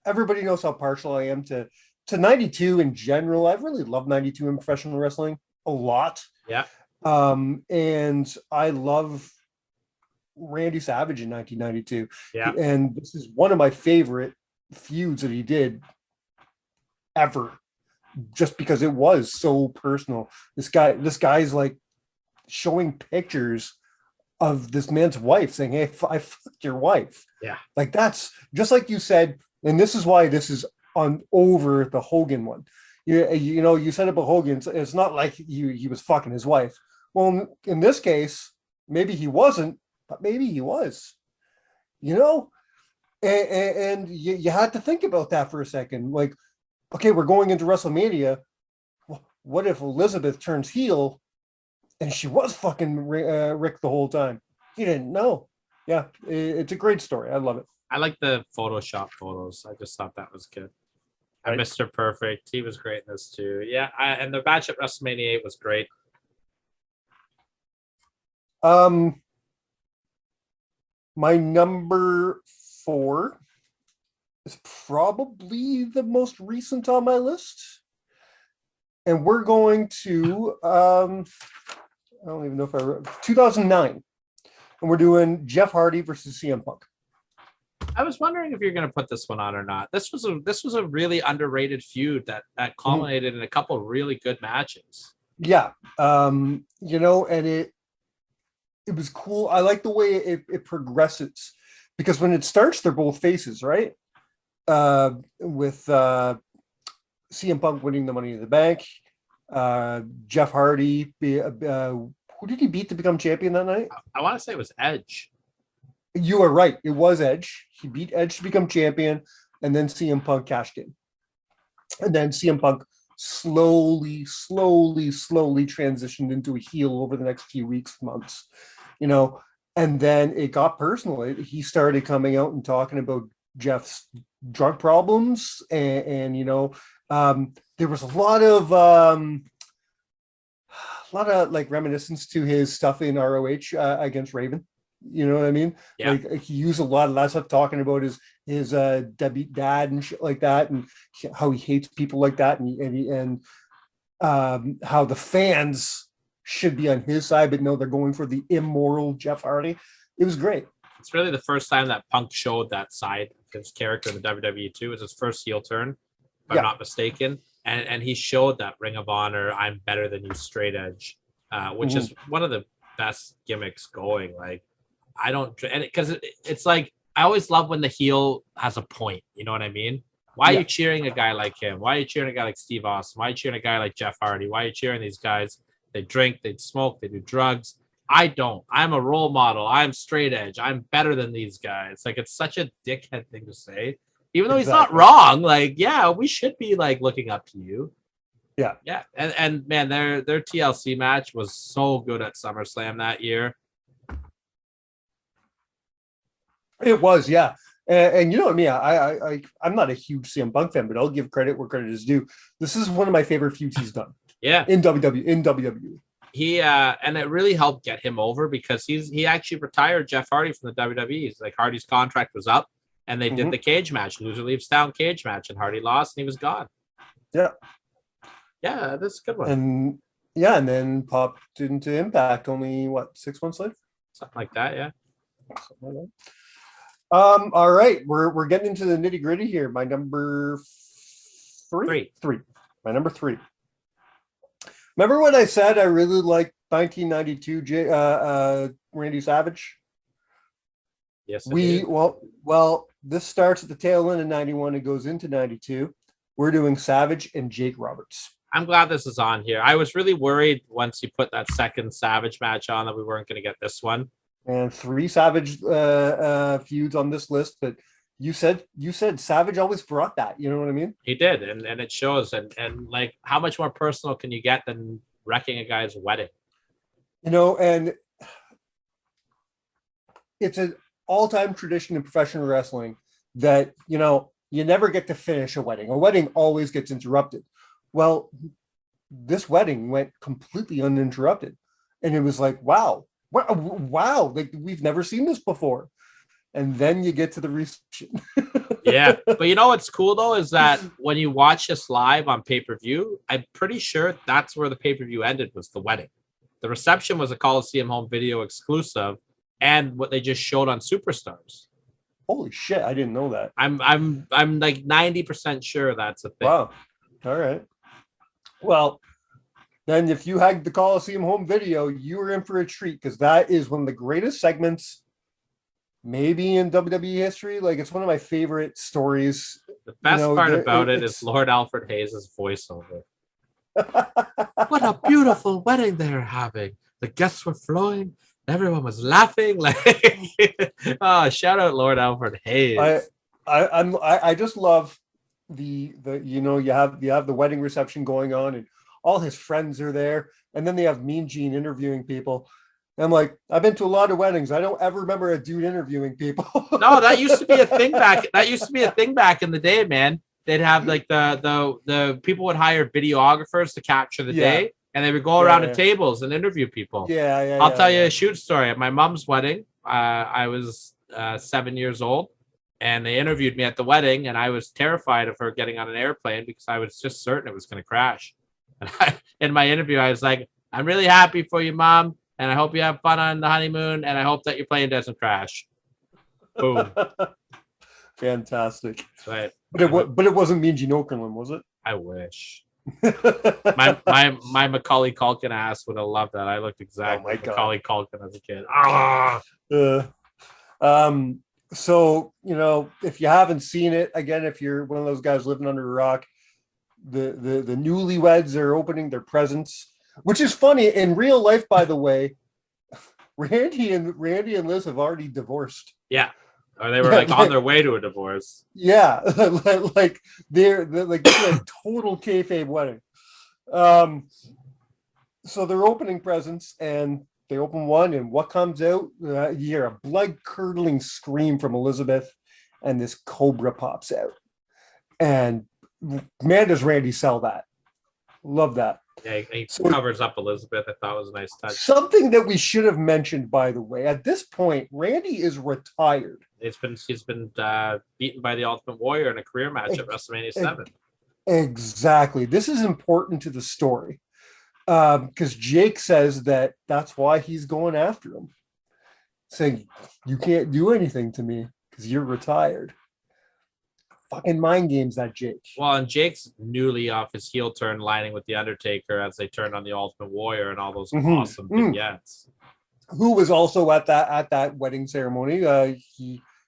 everybody knows how partial I am to 92 in general. I really love 92 in professional wrestling a lot. Yeah. And I love Randy Savage in 1992. Yeah. And this is one of my favorite feuds that he did ever, just because it was so personal. This guy's showing pictures of this man's wife saying, hey, I fucked your wife. Yeah. That's just like you said. And this is why this is on over the Hogan one. You said about Hogan, it's not like he was fucking his wife. Well, in this case, maybe he wasn't, but maybe he was. And you had to think about that for a second. Okay, we're going into WrestleMania. What if Elizabeth turns heel and she was fucking Rick the whole time? He didn't know. Yeah, it's a great story. I love it. I like the Photoshop photos. I just thought that was good. Right. Mr. Perfect, he was great in this too. Yeah, and the match at WrestleMania 8 was great. My number 4 is probably the most recent on my list, and we're going to I don't even know if I wrote 2009, and we're doing Jeff Hardy versus CM Punk. I was wondering if you're going to put this one on or not. This was a really underrated feud that culminated in a couple of really good matches. Yeah, and it was cool. I like the way it progresses, because when it starts, they're both faces, right? With CM Punk winning the Money in the Bank, Jeff Hardy. Who did he beat to become champion that night? I want to say it was Edge. You are right. It was Edge. He beat Edge to become champion, and then CM Punk cashed in. And then CM Punk slowly transitioned into a heel over the next few weeks, months, and then it got personal. He started coming out and talking about Jeff's drug problems, and there was a lot of reminiscence to his stuff in ROH against Raven. You know what I mean? Yeah. He used a lot of that stuff talking about his deadbeat dad and shit like that, and how he hates people like that, and how the fans should be on his side, but no, they're going for the immoral Jeff Hardy. It was great. It's really the first time that Punk showed that side of his character in the WWE too. It was his first heel turn, if I'm not mistaken. And he showed that Ring of Honor, I'm better than you straight edge, which is one of the best gimmicks going. Because it's like, I always love when the heel has a point. You know what I mean? Why are you cheering a guy like him? Why are you cheering a guy like Steve Austin? Why are you cheering a guy like Jeff Hardy? Why are you cheering these guys? They drink, they smoke, they do drugs. I don't. I'm a role model. I'm straight edge. I'm better than these guys. It's such a dickhead thing to say, even though he's not wrong. We should be looking up to you. Yeah. Yeah. And man, their TLC match was so good at SummerSlam that year. It was, yeah. And you know what, me, I'm not a huge CM Punk fan, but I'll give credit where credit is due. This is one of my favorite feuds he's done. Yeah. In WWE. He and it really helped get him over because he actually retired Jeff Hardy from the WWE. Like Hardy's contract was up, and they did the cage match, loser leaves town cage match, and Hardy lost, and he was gone. Yeah, that's a good one. And then popped into Impact only 6 months later, something like that. Yeah. All right, we're getting into the nitty gritty here. My number three. My number 3. Remember when I said I really liked 1992 Randy Savage? Yes. Well, this starts at the tail end of 91 and goes into 92. We're doing Savage and Jake Roberts. I'm glad this is on here. I was really worried once you put that second Savage match on that we weren't going to get this one. And 3 Savage feuds on this list, but you said Savage always brought that. You know what I mean? He did, and it shows. And like, how much more personal can you get than wrecking a guy's wedding? You know, and it's an all-time tradition in professional wrestling that, you know, you never get to finish a wedding. A wedding always gets interrupted. Well, this wedding went completely uninterrupted, and it was like, wow, like we've never seen this before. And then you get to the reception. Yeah. But you know what's cool, though, is that when you watch this live on pay-per-view, I'm pretty sure that's where the pay-per-view ended, was the wedding. The reception was a Coliseum home video exclusive and what they just showed on Superstars. Holy shit, I didn't know that. I'm like 90% sure that's a thing. Wow. All right. Well, then if you had the Coliseum home video, you were in for a treat, because that is one of the greatest segments maybe in WWE history. Like, it's one of my favorite stories. The best part about it is Lord Alfred Hayes' voiceover. What a beautiful wedding they're having. The guests were flowing. Everyone was laughing. Like, oh, shout out Lord Alfred Hayes. I just love the you know, you have the wedding reception going on, and all his friends are there, and then they have Mean Gene interviewing people. I'm like, I've been to a lot of weddings. I don't ever remember a dude interviewing people. No, that used to be a thing back. That used to be a thing back in the day, man. They'd have like the people would hire videographers to capture the day, and they would go around to tables and interview people. I'll tell you a shoot story. At my mom's wedding, I was 7 years old, and they interviewed me at the wedding, and I was terrified of her getting on an airplane because I was just certain it was going to crash. And in my interview, I was like, "I'm really happy for you, Mom. And I hope you have fun on the honeymoon, and I hope that your plane doesn't crash." Boom. Fantastic. That's right. But it wasn't Mean Gene Okerlund, was it? I wish. my Macaulay Culkin ass would have loved that. I looked exactly like Macaulay Culkin as a kid. So, you know, if you haven't seen it, again, if you're one of those guys living under a rock, the newlyweds are opening their presents. Which is funny in real life, by the way. Randy and Liz have already divorced. Yeah, or they were like on their way to a divorce. Yeah, like they're like a total kayfabe wedding. So they're opening presents, and they open one, and what comes out? You hear a blood-curdling scream from Elizabeth, and this cobra pops out. And man, does Randy sell that! Love that. Yeah, he covers up Elizabeth. I thought was a nice touch. Something that we should have mentioned, by the way, at this point, Randy is retired. He's been beaten by the Ultimate Warrior in a career match at WrestleMania 7. Exactly. This is important to the story, because Jake says that's why he's going after him, saying, "You can't do anything to me because you're retired." Fucking mind games, that Jake. Well, and Jake's newly off his heel turn, lining with the Undertaker as they turned on the Ultimate Warrior and all those awesome vignettes. Who was also at that wedding ceremony?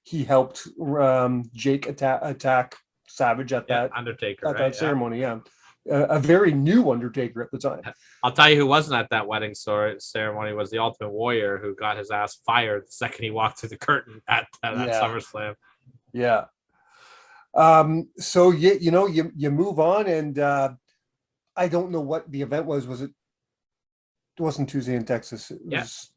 He helped Jake attack Savage at that Undertaker at that ceremony. Yeah, a very new Undertaker at the time. I'll tell you who wasn't at that wedding ceremony was the Ultimate Warrior, who got his ass fired the second he walked through the curtain at SummerSlam. Yeah. So you move on, and I don't know what the event was. It wasn't Tuesday in Texas. It was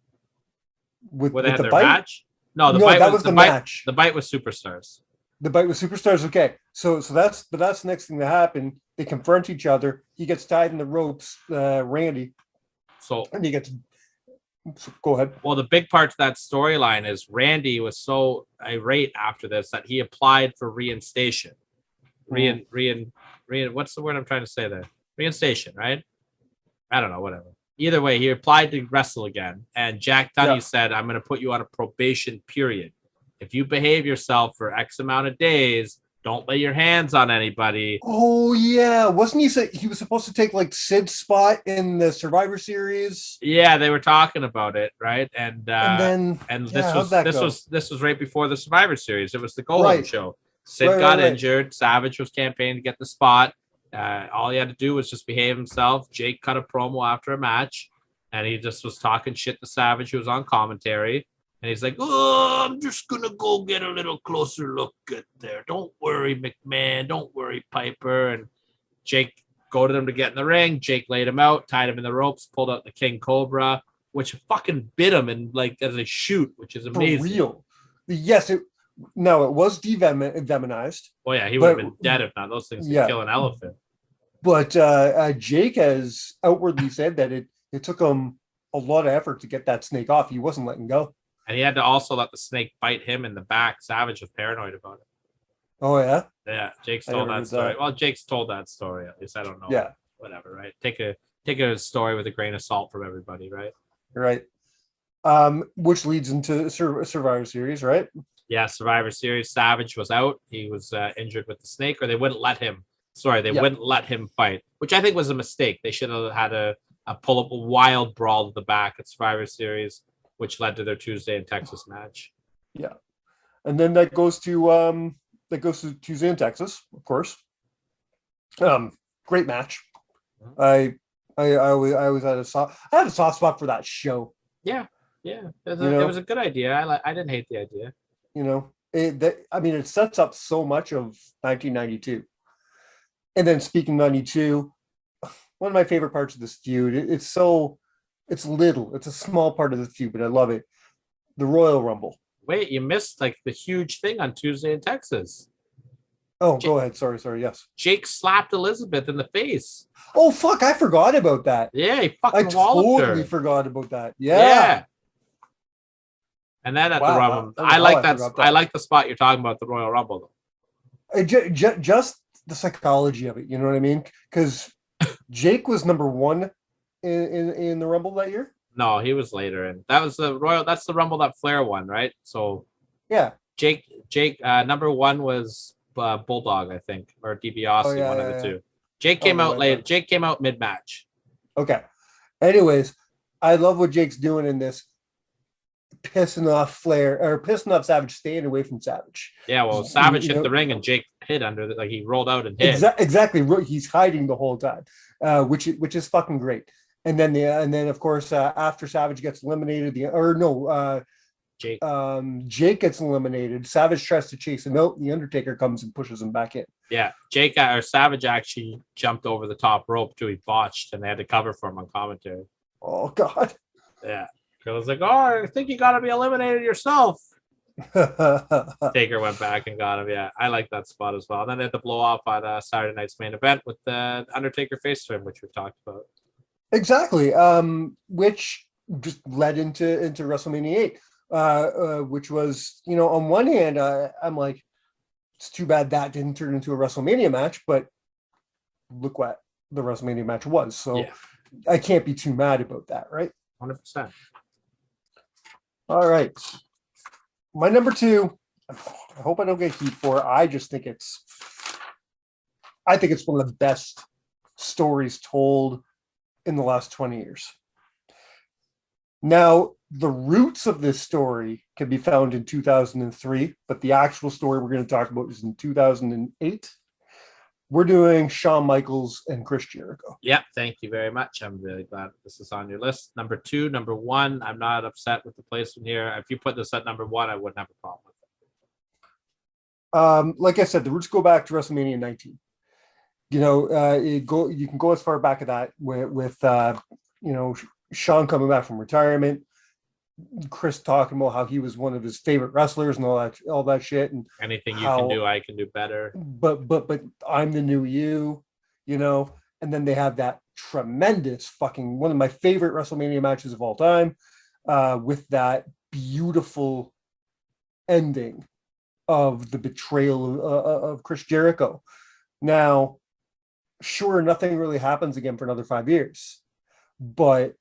with the bike match. No, that was the match. The bite was Superstars. The bite with Superstars. Okay, so that's the next thing that happened. They confront each other. He gets tied in the ropes, Randy, So and he gets. Go ahead. well, the big part to that storyline is Randy was so irate after this that he applied for reinstation. What's the word I'm trying to say there? Reinstation, right? I don't know, whatever. Either way, he applied to wrestle again, and Jack Tunney said, "I'm going to put you on a probation period. If you behave yourself for X amount of days, don't lay your hands on anybody." Oh yeah, wasn't he was supposed to take like Sid's spot in the Survivor Series? Yeah, they were talking about it, right? And this was right before the Survivor Series. It was the Go Home show. Sid got injured. Savage was campaigning to get the spot. All he had to do was just behave himself. Jake cut a promo after a match, and he just was talking shit to Savage, who was on commentary. And he's like, "Oh, I'm just going to go get a little closer look at there. Don't worry, McMahon. Don't worry, Piper." And Jake go to them to get in the ring. Jake laid him out, tied him in the ropes, pulled out the King Cobra, which fucking bit him and like as a shoot, which is amazing. For real. Yes, it was demonized. Oh, yeah, he would have been dead if not. Those things could kill an elephant. But Jake has outwardly said that it took him a lot of effort to get that snake off. He wasn't letting go. And he had to also let the snake bite him in the back. Savage was paranoid about it. Oh, yeah? Yeah, Jake's told that story. Well, Jake's told that story, at least. I don't know. Yeah. Whatever, right? Take a story with a grain of salt from everybody, right? Right. Which leads into Survivor Series, right? Yeah, Survivor Series. Savage was out. He was injured with the snake, or they wouldn't let him. Wouldn't let him fight, which I think was a mistake. They should have had a pull-up, a wild brawl to the back at Survivor Series, which led to their Tuesday in Texas match. Yeah, and then that goes to Tuesday in Texas, of course. Great match. I always had a soft spot for that show. Yeah. It was a good idea. I didn't hate the idea. It sets up so much of 1992. And then speaking of 92, one of my favorite parts of this feud, it's little. It's a small part of the feud, but I love it. The Royal Rumble. Wait, you missed like the huge thing on Tuesday in Texas. Oh, go ahead. Sorry. Yes. Jake slapped Elizabeth in the face. Oh, fuck. I forgot about that. Yeah, he fucking totally forgot about that. Yeah. And then at the Rumble, I like the spot you're talking about, the Royal Rumble. Just the psychology of it. You know what I mean? Because Jake was number one in the Rumble that year. No, he was later, and that was the Royal. That's the Rumble that Flair won, right? So yeah, Jake, number one was Bulldog, I think, or DiBiase, one of the two. Jake came out late. Jake came out mid-match. Okay. Anyways, I love what Jake's doing in this, pissing off Flair or pissing off Savage, staying away from Savage. Yeah, well, Savage hit the ring and Jake hid under it, like he rolled out and hit. Exactly. He's hiding the whole time, which is fucking great. And then of course after Savage gets eliminated, Jake gets eliminated. Savage tries to chase him out. The Undertaker comes and pushes him back in. Yeah, Savage actually jumped over the top rope too. He botched, and they had to cover for him on commentary. Oh God. Yeah, it was like, "Oh, I think you got to be eliminated yourself." Taker went back and got him. Yeah, I like that spot as well. And then they had to blow off on Saturday night's main event with the Undertaker face turn, which we talked about. Exactly. Which just led into WrestleMania 8, which was, on one hand, I'm like, it's too bad that didn't turn into a WrestleMania match, but look what the WrestleMania match was. So yeah. I can't be too mad about that, right? 100%. All right. My number 2, I hope I don't get heat for it. I think it's one of the best stories told in the last 20 years. Now, the roots of this story can be found in 2003, but the actual story we're going to talk about is in 2008. We're doing Shawn Michaels and Chris Jericho. Yeah, thank you very much. I'm really glad this is on your list. Number 2, number 1, I'm not upset with the placement here. If you put this at number 1, I wouldn't have a problem with it. Like I said, the roots go back to WrestleMania 19. You can go as far back as that with Shawn coming back from retirement. Chris talking about how he was one of his favorite wrestlers and all that shit, and Anything you how, can do, I can do better. but I'm the new you, you know. And then they have that tremendous fucking one of my favorite WrestleMania matches of all time, with that beautiful ending of the betrayal of Chris Jericho. Now, sure, nothing really happens again for another 5 years, but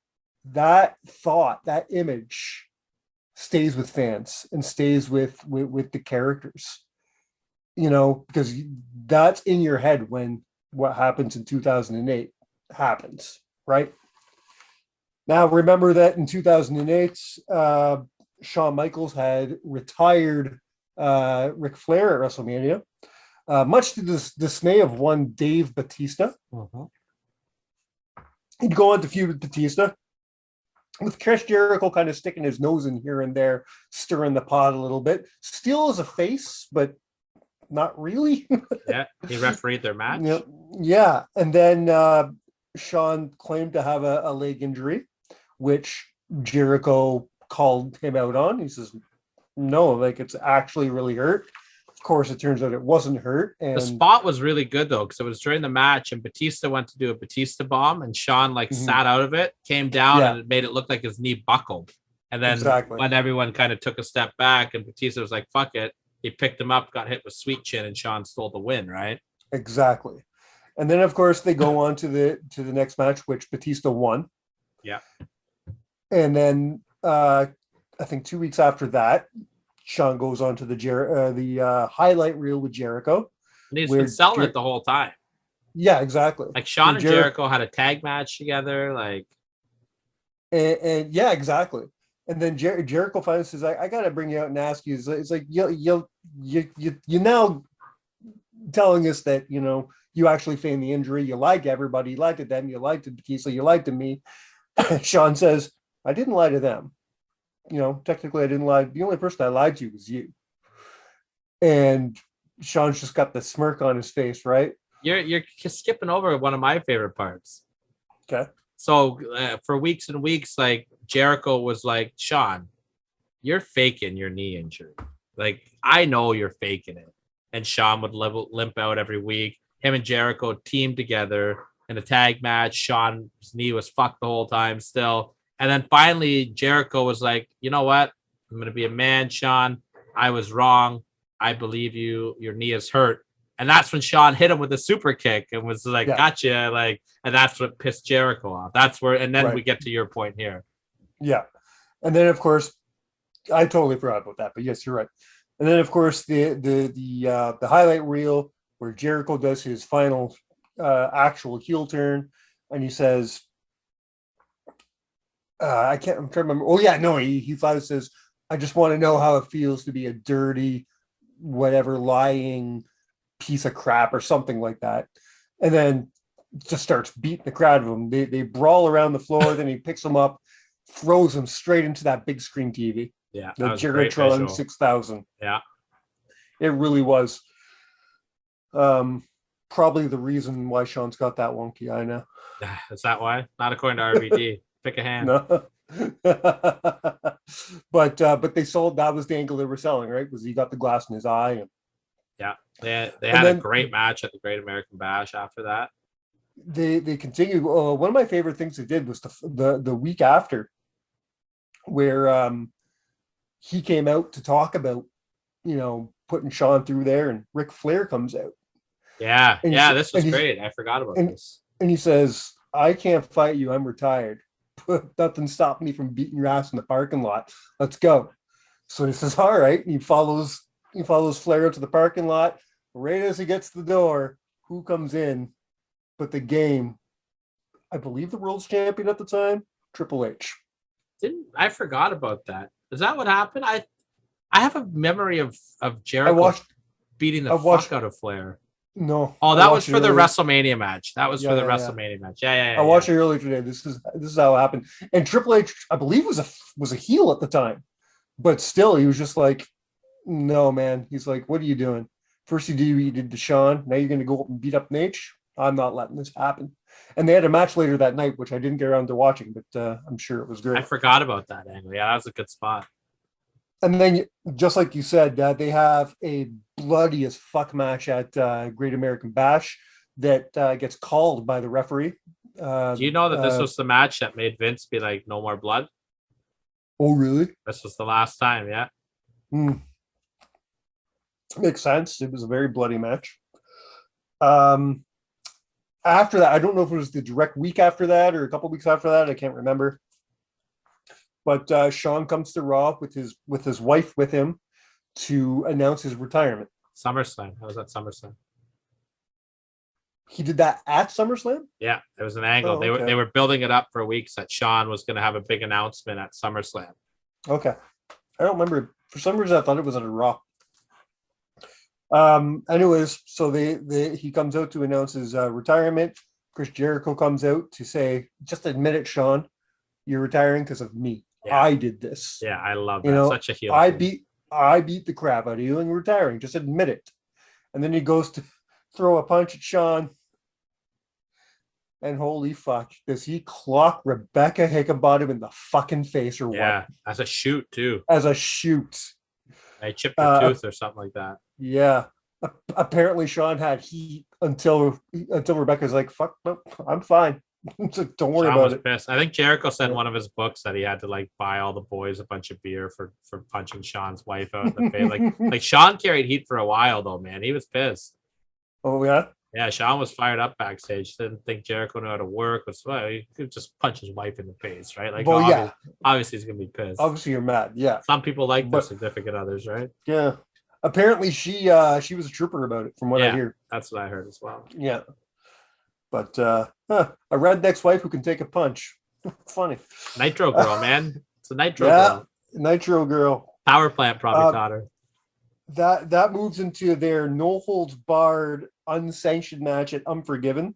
that thought, that image stays with fans and stays with the characters, you know, because that's in your head when what happens in 2008 happens, right? Now, remember that in 2008, Shawn Michaels had retired Ric Flair at WrestleMania, much to the dismay of one Dave Batista. He'd go on to feud with Batista, with Chris Jericho kind of sticking his nose in here and there, stirring the pot a little bit. Still as a face, but not really. Yeah, he refereed their match. Yeah. And then Shawn claimed to have a leg injury, which Jericho called him out on. He says, no, like it's actually really hurt. Of course, it turns out it wasn't hurt. And the spot was really good though, because it was during the match and Batista went to do a Batista bomb and Shawn sat out of it, came down, and it made it look like his knee buckled. And then when everyone kind of took a step back and Batista was like, fuck it, he picked him up, got hit with sweet chin, and Shawn stole the win, right? Exactly. And then of course they go on to the next match, which Batista won. Yeah. And then I think 2 weeks after that, Shawn goes on to the highlight reel with Jericho. And he's been selling it the whole time. Yeah, exactly. Like Shawn and Jericho had a tag match together, like. And yeah, exactly. And then Jericho finally says, "I got to bring you out and ask you." It's like you now telling us that you actually feigned the injury. You lied to everybody. You lied to them. You lied to Batista. You lied to me. Shawn says, "I didn't lie to them. Technically I didn't lie. The only person I lied to was you." And Shawn's just got the smirk on his face, right? You're skipping over one of my favorite parts. Okay. So for weeks and weeks, like Jericho was like, "Shawn, you're faking your knee injury. Like I know you're faking it." And Shawn would limp out every week. Him and Jericho teamed together in a tag match. Shawn's knee was fucked the whole time still. And then finally, Jericho was like, "You know what? I'm going to be a man, Shawn. I was wrong. I believe you. Your knee is hurt." And that's when Shawn hit him with a super kick and was like, "Gotcha." Like, and that's what pissed Jericho off. That's where, and then we get to your point here. Yeah. And then, of course, I totally forgot about that, but yes, you're right. And then, of course, the highlight reel where Jericho does his final actual heel turn, and he says, I'm trying to remember. Oh yeah, no, he finally says, "I just want to know how it feels to be a dirty, whatever, lying piece of crap," or something like that. And then just starts beating the crowd of them. They brawl around the floor. Then he picks them up, throws them straight into that big screen TV. Yeah, the Jericho 6000. Yeah, it really was. Probably the reason why Shawn's got that wonky eye now. Is that why? Not according to RVD. Pick a hand. No. But they sold. That was the angle they were selling, right? Was he got the glass in his eye? And yeah, they had a great match at the Great American Bash. After that, they continued. One of my favorite things they did was the week after, where he came out to talk about putting Shawn through there, and Ric Flair comes out. Yeah, this was great. I forgot about this. And he says, "I can't fight you. I'm retired. Nothing stopped me from beating your ass in the parking lot. Let's go." So he says, "All right." And he follows Flair out to the parking lot. Right as he gets to the door, who comes in but the Game? I believe the world's champion at the time, Triple H. I forgot about that. Is that what happened? I have a memory of Jericho beating the fuck out of Flair. No. Oh, that was for the WrestleMania match. That was for the WrestleMania match. Yeah. I watched it earlier today. This is how it happened. And Triple H, I believe, was a heel at the time, but still, he was just like, "No, man." He's like, "What are you doing? First you did what you did to Shawn. Now you're going to go up and beat up Nate. I'm not letting this happen." And they had a match later that night, which I didn't get around to watching, but I'm sure it was I great. forgot about that angle. Yeah, that was a good spot. And then, just like you said, they have a bloody as fuck match at Great American Bash that gets called by the referee. Do you know that this was the match that made Vince be like, no more blood? Oh, really? This was the last time, yeah. Makes sense. It was a very bloody match. After that, I don't know if it was the direct week after that or a couple weeks after that. I can't remember. But Sean comes to Raw with his wife with him to announce his retirement. SummerSlam. How was that SummerSlam? He did that at SummerSlam? Yeah, it was an angle. Oh, okay. They were building it up for weeks that Sean was going to have a big announcement at SummerSlam. Okay. I don't remember. For some reason, I thought it was at a Raw. Anyways, so he comes out to announce his retirement. Chris Jericho comes out to say, just admit it, Sean, you're retiring because of me. Yeah. I did this. Yeah, I love that. Such a heel. I beat the crap out of you and you're retiring. Just admit it. And then he goes to throw a punch at Sean. And holy fuck, does he clock Rebecca Hickenbottom in the fucking face or what? Yeah, as a shoot too. As a shoot. I chipped her tooth or something like that. Yeah. Apparently Sean had heat until Rebecca's like, fuck, no, I'm fine. So don't worry Sean about was it. pissed. I think Jericho said in one of his books that he had to like buy all the boys a bunch of beer for punching Sean's wife out in the face. Like Sean carried heat for a while though, man. He was pissed. Oh yeah? Yeah, Sean was fired up backstage. Didn't think Jericho knew how to work. He could just punch his wife in the face, right? Like, obviously he's gonna be pissed. Obviously you're mad, yeah. Some people like their significant others, right? Yeah. Apparently she was a trooper about it, from what I hear. That's what I heard as well. Yeah. But a redneck's wife who can take a punch. Funny. Nitro girl, man. It's a Nitro girl. Nitro girl. Power plant probably taught her. That moves into their no holds barred unsanctioned match at Unforgiven,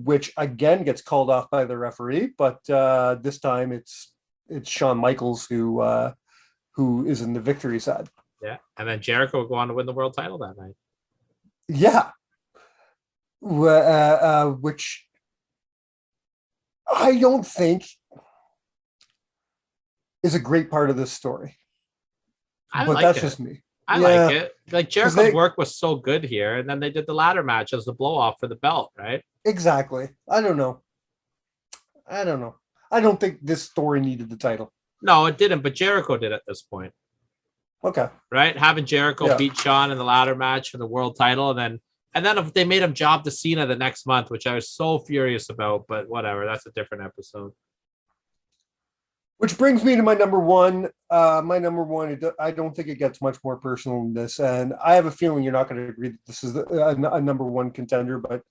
which again gets called off by the referee, but this time it's Shawn Michaels who is in the victory side. Yeah, and then Jericho will go on to win the world title that night. Yeah, which I don't think is a great part of this story. But that's just me. I like it. Like Jericho's work was so good here, and then they did the ladder match as the blow off for the belt, right? Exactly. I don't know. I don't think this story needed the title. No, it didn't, but Jericho did at this point. Okay. Right? Having Jericho beat Shawn in the ladder match for the world title, and then if they made him job to Cena the next month, which I was so furious about, but whatever, that's a different episode. Which brings me to my number one. My number one, I don't think it gets much more personal than this, and I have a feeling you're not going to agree that this is a number one contender, but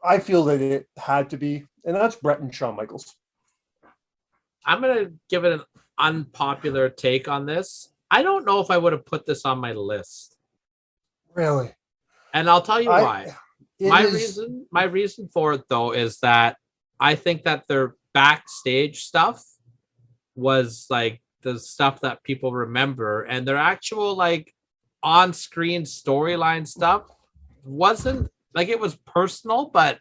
I feel that it had to be, and that's Bret and Shawn Michaels. I'm going to give it an unpopular take on this. I don't know if I would have put this on my list. Really? And I'll tell you why. My reason for it, though, is that I think that their backstage stuff was like the stuff that people remember, and their actual like on-screen storyline stuff wasn't like, it was personal, but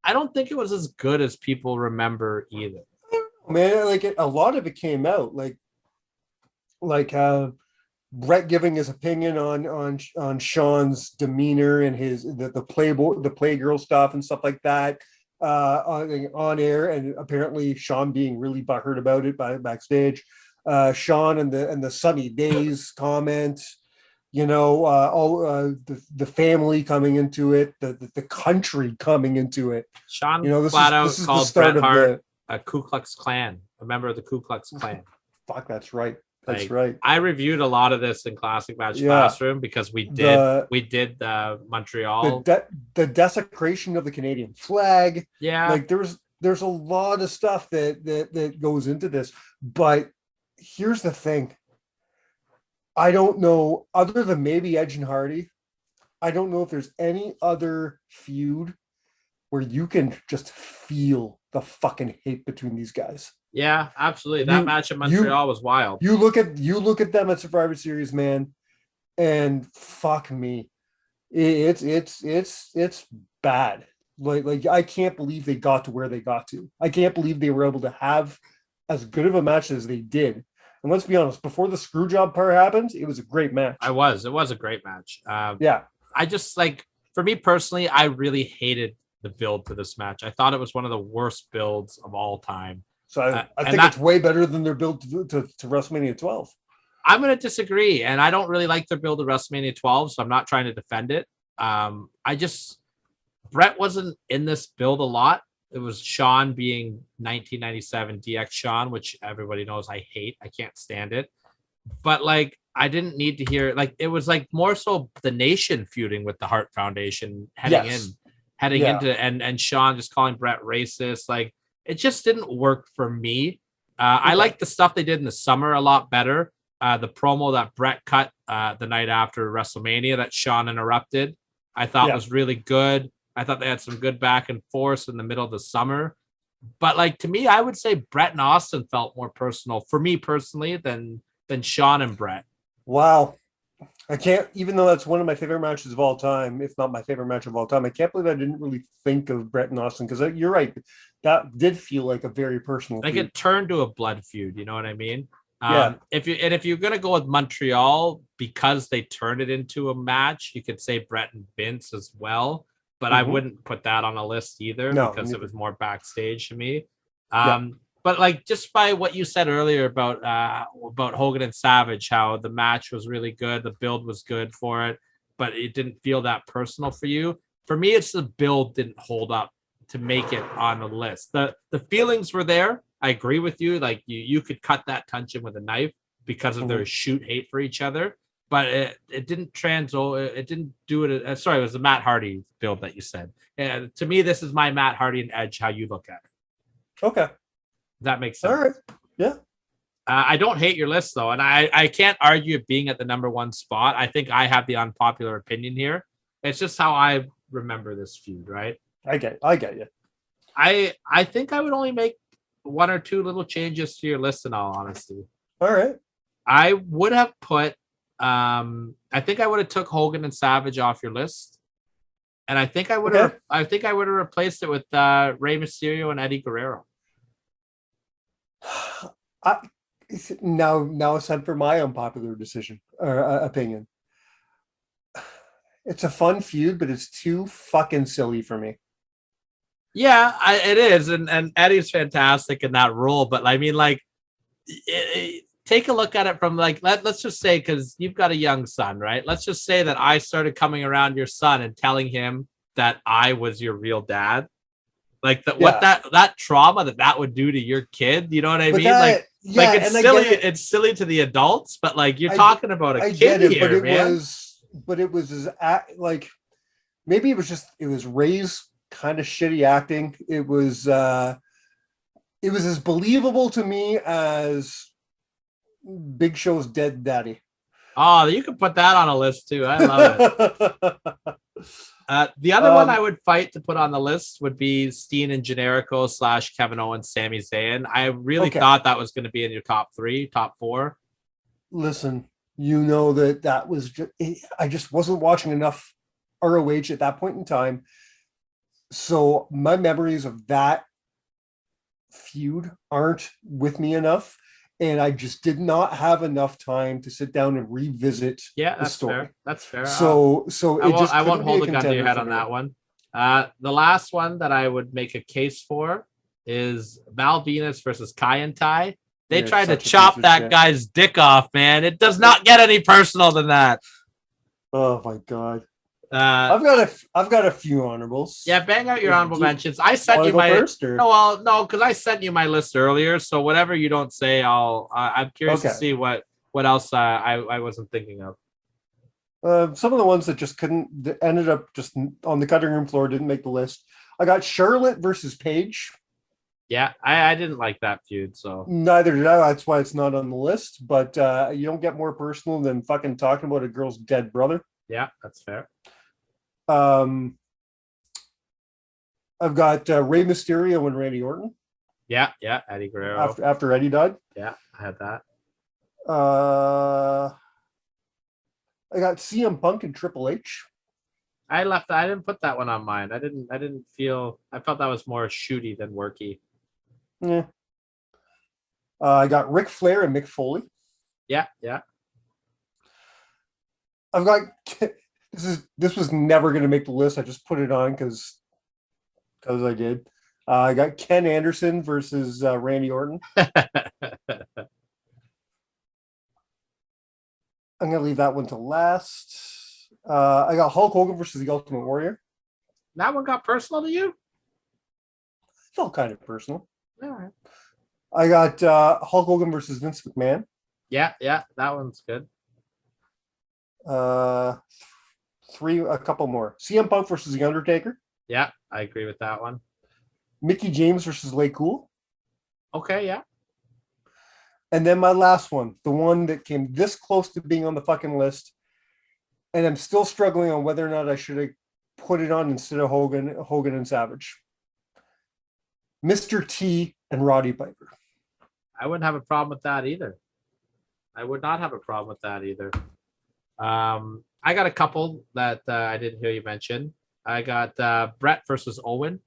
I don't think it was as good as people remember either. Man, like a lot of it came out like Bret giving his opinion on Sean's demeanor and the Playgirl stuff and stuff like that on air, and apparently Sean being really butthurt about it backstage. Sean and the Sunny Days comment, all the family coming into it, the country coming into it. Sean flat out called Bret Hart a Ku Klux Klan, a member of the Ku Klux Klan. Fuck, that's right. That's right. I reviewed a lot of this in Classic Match Classroom because we did Montreal. The desecration of the Canadian flag. Yeah. Like there's a lot of stuff that goes into this. But here's the thing. I don't know, other than maybe Edge and Hardy, I don't know if there's any other feud where you can just feel the fucking hate between these guys. Yeah, absolutely. That match in Montreal was wild. You look at them at Survivor Series, man, and fuck me, it's bad. Like I can't believe they got to where they got to. I can't believe they were able to have as good of a match as they did. And let's be honest, before the screw job part happened, it was a great match. It was a great match. Yeah. I just like, for me personally, I really hated the build to this match. I thought it was one of the worst builds of all time. So I think it's way better than their build to WrestleMania 12. I'm going to disagree, and I don't really like their build to WrestleMania 12, so I'm not trying to defend it. Bret wasn't in this build a lot. It was Shawn being 1997 DX Shawn, which everybody knows I hate. I can't stand it. But like, I didn't need to hear, like, it was like more so the nation feuding with the Hart Foundation heading into and Shawn just calling Bret racist. Like, it just didn't work for me. I like the stuff they did in the summer a lot better. The promo that Bret cut the night after WrestleMania that Shawn interrupted, I thought was really good. I thought they had some good back and forth in the middle of the summer. But like, to me, I would say Bret and Austin felt more personal for me personally than Shawn and Bret. Wow. I can't, even though that's one of my favorite matches of all time, if not my favorite match of all time, I can't believe I didn't really think of Bret and Austin, because you're right. That did feel like a very personal feud. It turned to a blood feud. You know what I mean? Yeah. If you're going to go with Montreal, because they turned it into a match, you could say Bret and Vince as well. But I wouldn't put that on a list either, because it was more backstage to me. But like, just by what you said earlier about Hogan and Savage, how the match was really good, the build was good for it, but it didn't feel that personal for you. For me, it's the build didn't hold up to make it on the list. The feelings were there. I agree with you. Like, you could cut that tension with a knife because of their shoot hate for each other. But it didn't it didn't do it. Sorry, it was the Matt Hardy build that you said. And to me, this is my Matt Hardy and Edge, how you look at it. Okay. That makes sense. All right. Yeah. I don't hate your list, though. And I can't argue it being at the number one spot. I think I have the unpopular opinion here. It's just how I remember this feud, right? I get you. I think I would only make one or two little changes to your list, in all honesty. All right. I would have put I think I would have took Hogan and Savage off your list, and I think I would have replaced it with Rey Mysterio and Eddie Guerrero. Now it's time for my unpopular decision or opinion. It's a fun feud, but it's too fucking silly for me. Yeah, it is, and Eddie's fantastic in that role. But I mean, like, take a look at it from like, let's just say, because you've got a young son, right? Let's just say that I started coming around your son and telling him that I was your real dad. Like what that trauma that would do to your kid, you know what I mean? It's silly. It's silly to the adults, but like, you're talking about a kid here, man. But it was like, maybe it was Ray's kind of shitty acting. It was as believable to me as Big Show's dead daddy. Oh, you can put that on a list too. I love it. The other one I would fight to put on the list would be Steen and Jericho / Kevin Owens, Sami Zayn. I really thought that was going to be in your top 4. Listen, you know that was I just wasn't watching enough ROH at that point in time. So my memories of that feud aren't with me enough. And I just did not have enough time to sit down and revisit the story. Fair. That's fair. So I won't hold a gun to your head on that one. The last one that I would make a case for is Val Venus versus Kai and Tai. They tried to chop that guy's dick off, man. It does not get any personal than that. Oh my God. I've got a few honorables. Yeah, bang out your honorable mentions. I sent you my first, no, because I sent you my list earlier. So whatever you don't say, I'm curious to see what else I wasn't thinking of. Some of the ones that ended up just on the cutting room floor didn't make the list. I got Charlotte versus Paige. Yeah, I didn't like that feud, so neither did I. That's why it's not on the list. But you don't get more personal than fucking talking about a girl's dead brother. Yeah, that's fair. I've got Rey Mysterio and Randy Orton. Yeah, Eddie Guerrero. After Eddie died. Yeah, I had that. I got CM Punk and Triple H. I didn't put that one on mine. I didn't feel. I felt that was more shooty than worky. Yeah. I got Ric Flair and Mick Foley. Yeah. I've got this was never going to make the list. I just put it on because I did. I got Ken Anderson versus Randy Orton. I'm going to leave that one to last. I got Hulk Hogan versus the Ultimate Warrior. That one got personal to you? Felt kind of personal. All right. I got Hulk Hogan versus Vince McMahon. Yeah, that one's good. A couple more. CM Punk versus The Undertaker. Yeah, I agree with that one. Mickey James versus Lay Cool. Okay, yeah. And then my last one, the one that came this close to being on the fucking list, and I'm still struggling on whether or not I should have put it on instead of Hogan and Savage. Mr. T and Roddy Piper. I wouldn't have a problem with that either. I would not have a problem with that either. I got a couple that I didn't hear you mention. I got Bret versus Owen.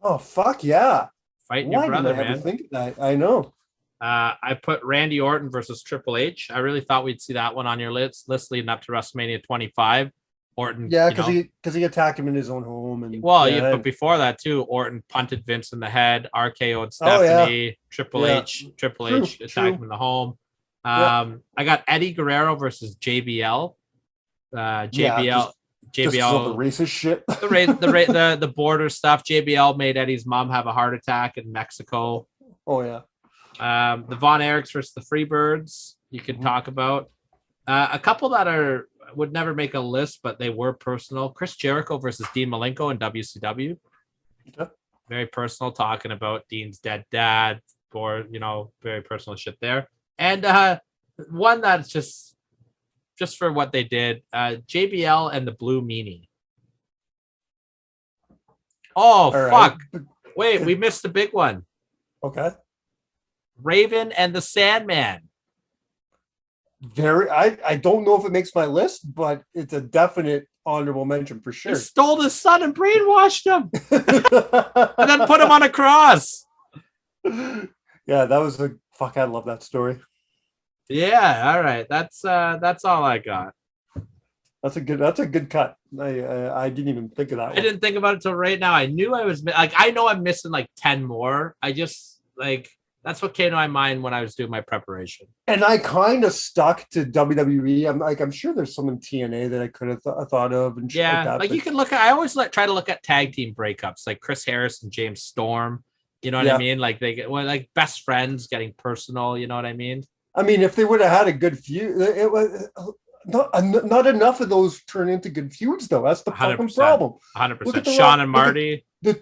Oh, fuck yeah. Fighting Why your brother, did I ever man. think of that? I know. I put Randy Orton versus Triple H. I really thought we'd see that one on your list leading up to WrestleMania 25. Orton, Yeah, because he attacked him in his own home. And but before that too, Orton punted Vince in the head, RKO'd Stephanie, Triple H attacked him in the home. I got Eddie Guerrero versus JBL. JBL, just all the racist shit. the border stuff. JBL made Eddie's mom have a heart attack in Mexico. Oh yeah. The Von Erichs versus the Freebirds. You could talk about a couple that would never make a list, but they were personal. Chris Jericho versus Dean Malenko in WCW. Okay. Very personal, talking about Dean's dead dad, or very personal shit there. And one that's just for what they did, JBL and the Blue Meanie. Oh, fuck. Right. Wait, we missed the big one. Okay. Raven and the Sandman. I don't know if it makes my list, but it's a definite honorable mention for sure. He stole his son and brainwashed him. And then put him on a cross. Yeah, that was I love that story. Yeah, all right. That's all I got. That's a good cut. I didn't even think of that one. I didn't think about it until right now. I knew I was I know I'm missing 10 more. I just that's what came to my mind when I was doing my preparation. And I kind of stuck to WWE. I'm sure there's some in TNA that I could have thought of and shit like that. You can look at. I always try to look at tag team breakups, like Chris Harris and James Storm. You know what I mean? Like they get best friends getting personal. You know what I mean? I mean, if they would have had a good feud, it was not enough of those turn into good feuds, though. That's the fucking problem. 100%. Sean and Marty. The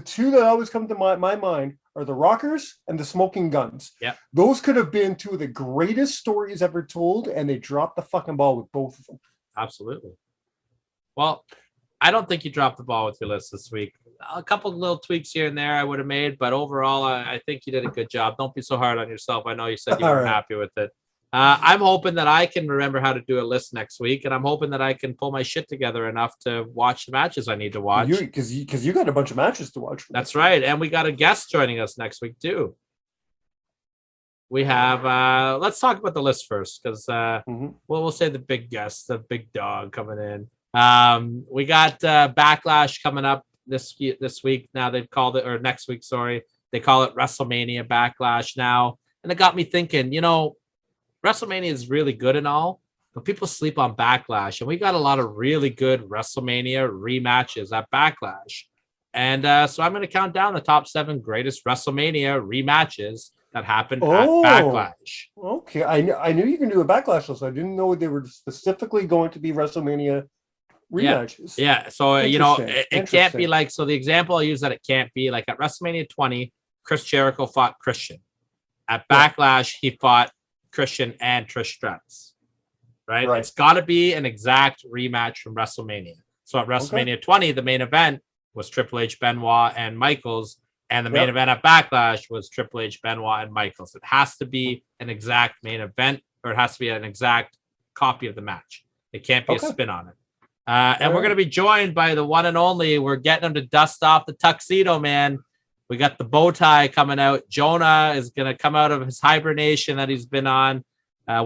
two that always come to my mind are the Rockers and the Smoking Guns. Yeah, those could have been two of the greatest stories ever told, and they dropped the fucking ball with both of them. Absolutely. Well, I don't think you dropped the ball with your list this week. A couple little tweaks here and there I would have made, but overall, I think you did a good job. Don't be so hard on yourself. I know you said you weren't happy with it. I'm hoping that I can remember how to do a list next week, and I'm hoping that I can pull my shit together enough to watch the matches I need to watch. Because you got a bunch of matches to watch. That's right, and we got a guest joining us next week too. We have. Let's talk about the list first, because we'll say the big guest, the big dog coming in. We got Backlash coming up this week. Now they've called it, or next week, sorry. They call it WrestleMania Backlash now, and it got me thinking. WrestleMania is really good and all, but people sleep on Backlash, and we got a lot of really good WrestleMania rematches at Backlash. And so I'm going to count down the top 7 greatest WrestleMania rematches that happened at Backlash. Okay, I knew you can do a Backlash list. I didn't know they were specifically going to be WrestleMania rematches. Yeah. So it can't be so the example I'll use that it can't be like at WrestleMania 20, Chris Jericho fought Christian. At Backlash, he fought Christian and Trish Stratus, right? It's got to be an exact rematch from WrestleMania. So at WrestleMania 20, the main event was Triple H, Benoit, and Michaels, and the main event at Backlash was Triple H, Benoit, and Michaels. It has to be an exact main event, or it has to be an exact copy of the match. It can't be a spin on it. And we're going to be joined by the one and only. We're getting him to dust off the tuxedo, man. We got the bow tie coming out. Jonah is going to come out of his hibernation that he's been on.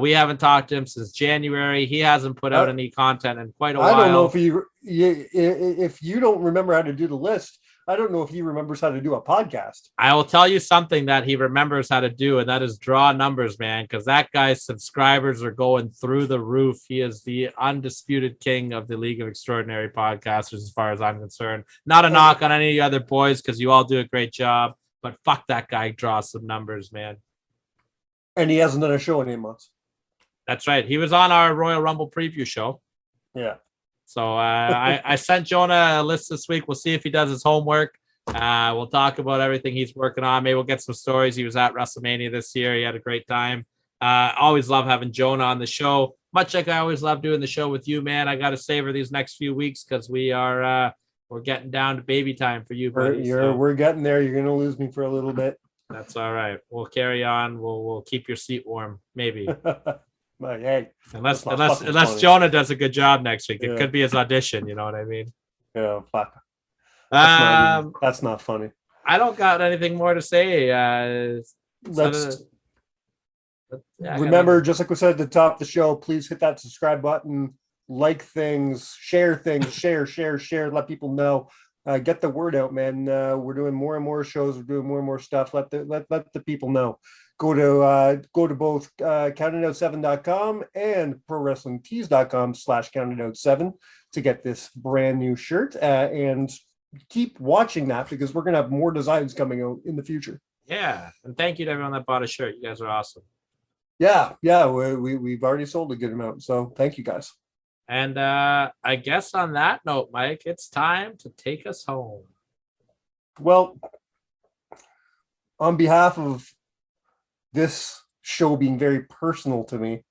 We haven't talked to him since January. He hasn't put out any content in quite a while. I don't know if you don't remember how to do the list. I don't know if he remembers how to do a podcast. I will tell you something that he remembers how to do, and that is draw numbers, man, because that guy's subscribers are going through the roof. He is the undisputed king of the League of Extraordinary Podcasters, as far as I'm concerned. Not a knock on any of the other boys, because you all do a great job, but fuck that guy draws some numbers, man. And he hasn't done a show in 8 months. That's right. He was on our Royal Rumble preview show. Yeah. So I sent Jonah a list this week. We'll see if he does his homework. We'll talk about everything he's working on. Maybe we'll get some stories. He was at WrestleMania this year. He had a great time. Always love having Jonah on the show. Much like I always love doing the show with you, man. I got to savor these next few weeks because we're getting down to baby time for you, buddy. We're getting there. You're gonna lose me for a little bit. That's all right. We'll carry on. We'll keep your seat warm, maybe. But hey, unless Jonah does a good job next week, it could be his audition. You know what I mean? Yeah, fuck. That's not funny. I don't got anything more to say. Remember, just like we said at the top of the show, please hit that subscribe button, like things, share, let people know. Get the word out, man. We're doing more and more shows. We're doing more and more stuff. Let the people know. Go to both countedout7.com and prowrestlingtees.com/countedout7 to get this brand new shirt. And keep watching that because we're gonna have more designs coming out in the future. Yeah, and thank you to everyone that bought a shirt. You guys are awesome. Yeah, we've already sold a good amount, so thank you guys. And I guess on that note, Mike, it's time to take us home. Well, on behalf of this show being very personal to me,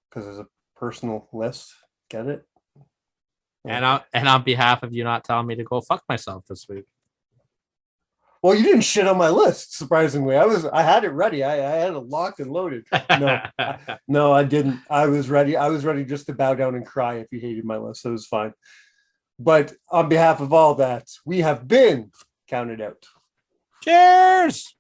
because it's a personal list, get it? And on behalf of you not telling me to go fuck myself this week. Well, you didn't shit on my list, surprisingly. I had it ready. I had it locked and loaded. No, I didn't. I was ready. I was ready just to bow down and cry if you hated my list. So it was fine. But on behalf of all that, we have been counted out. Cheers!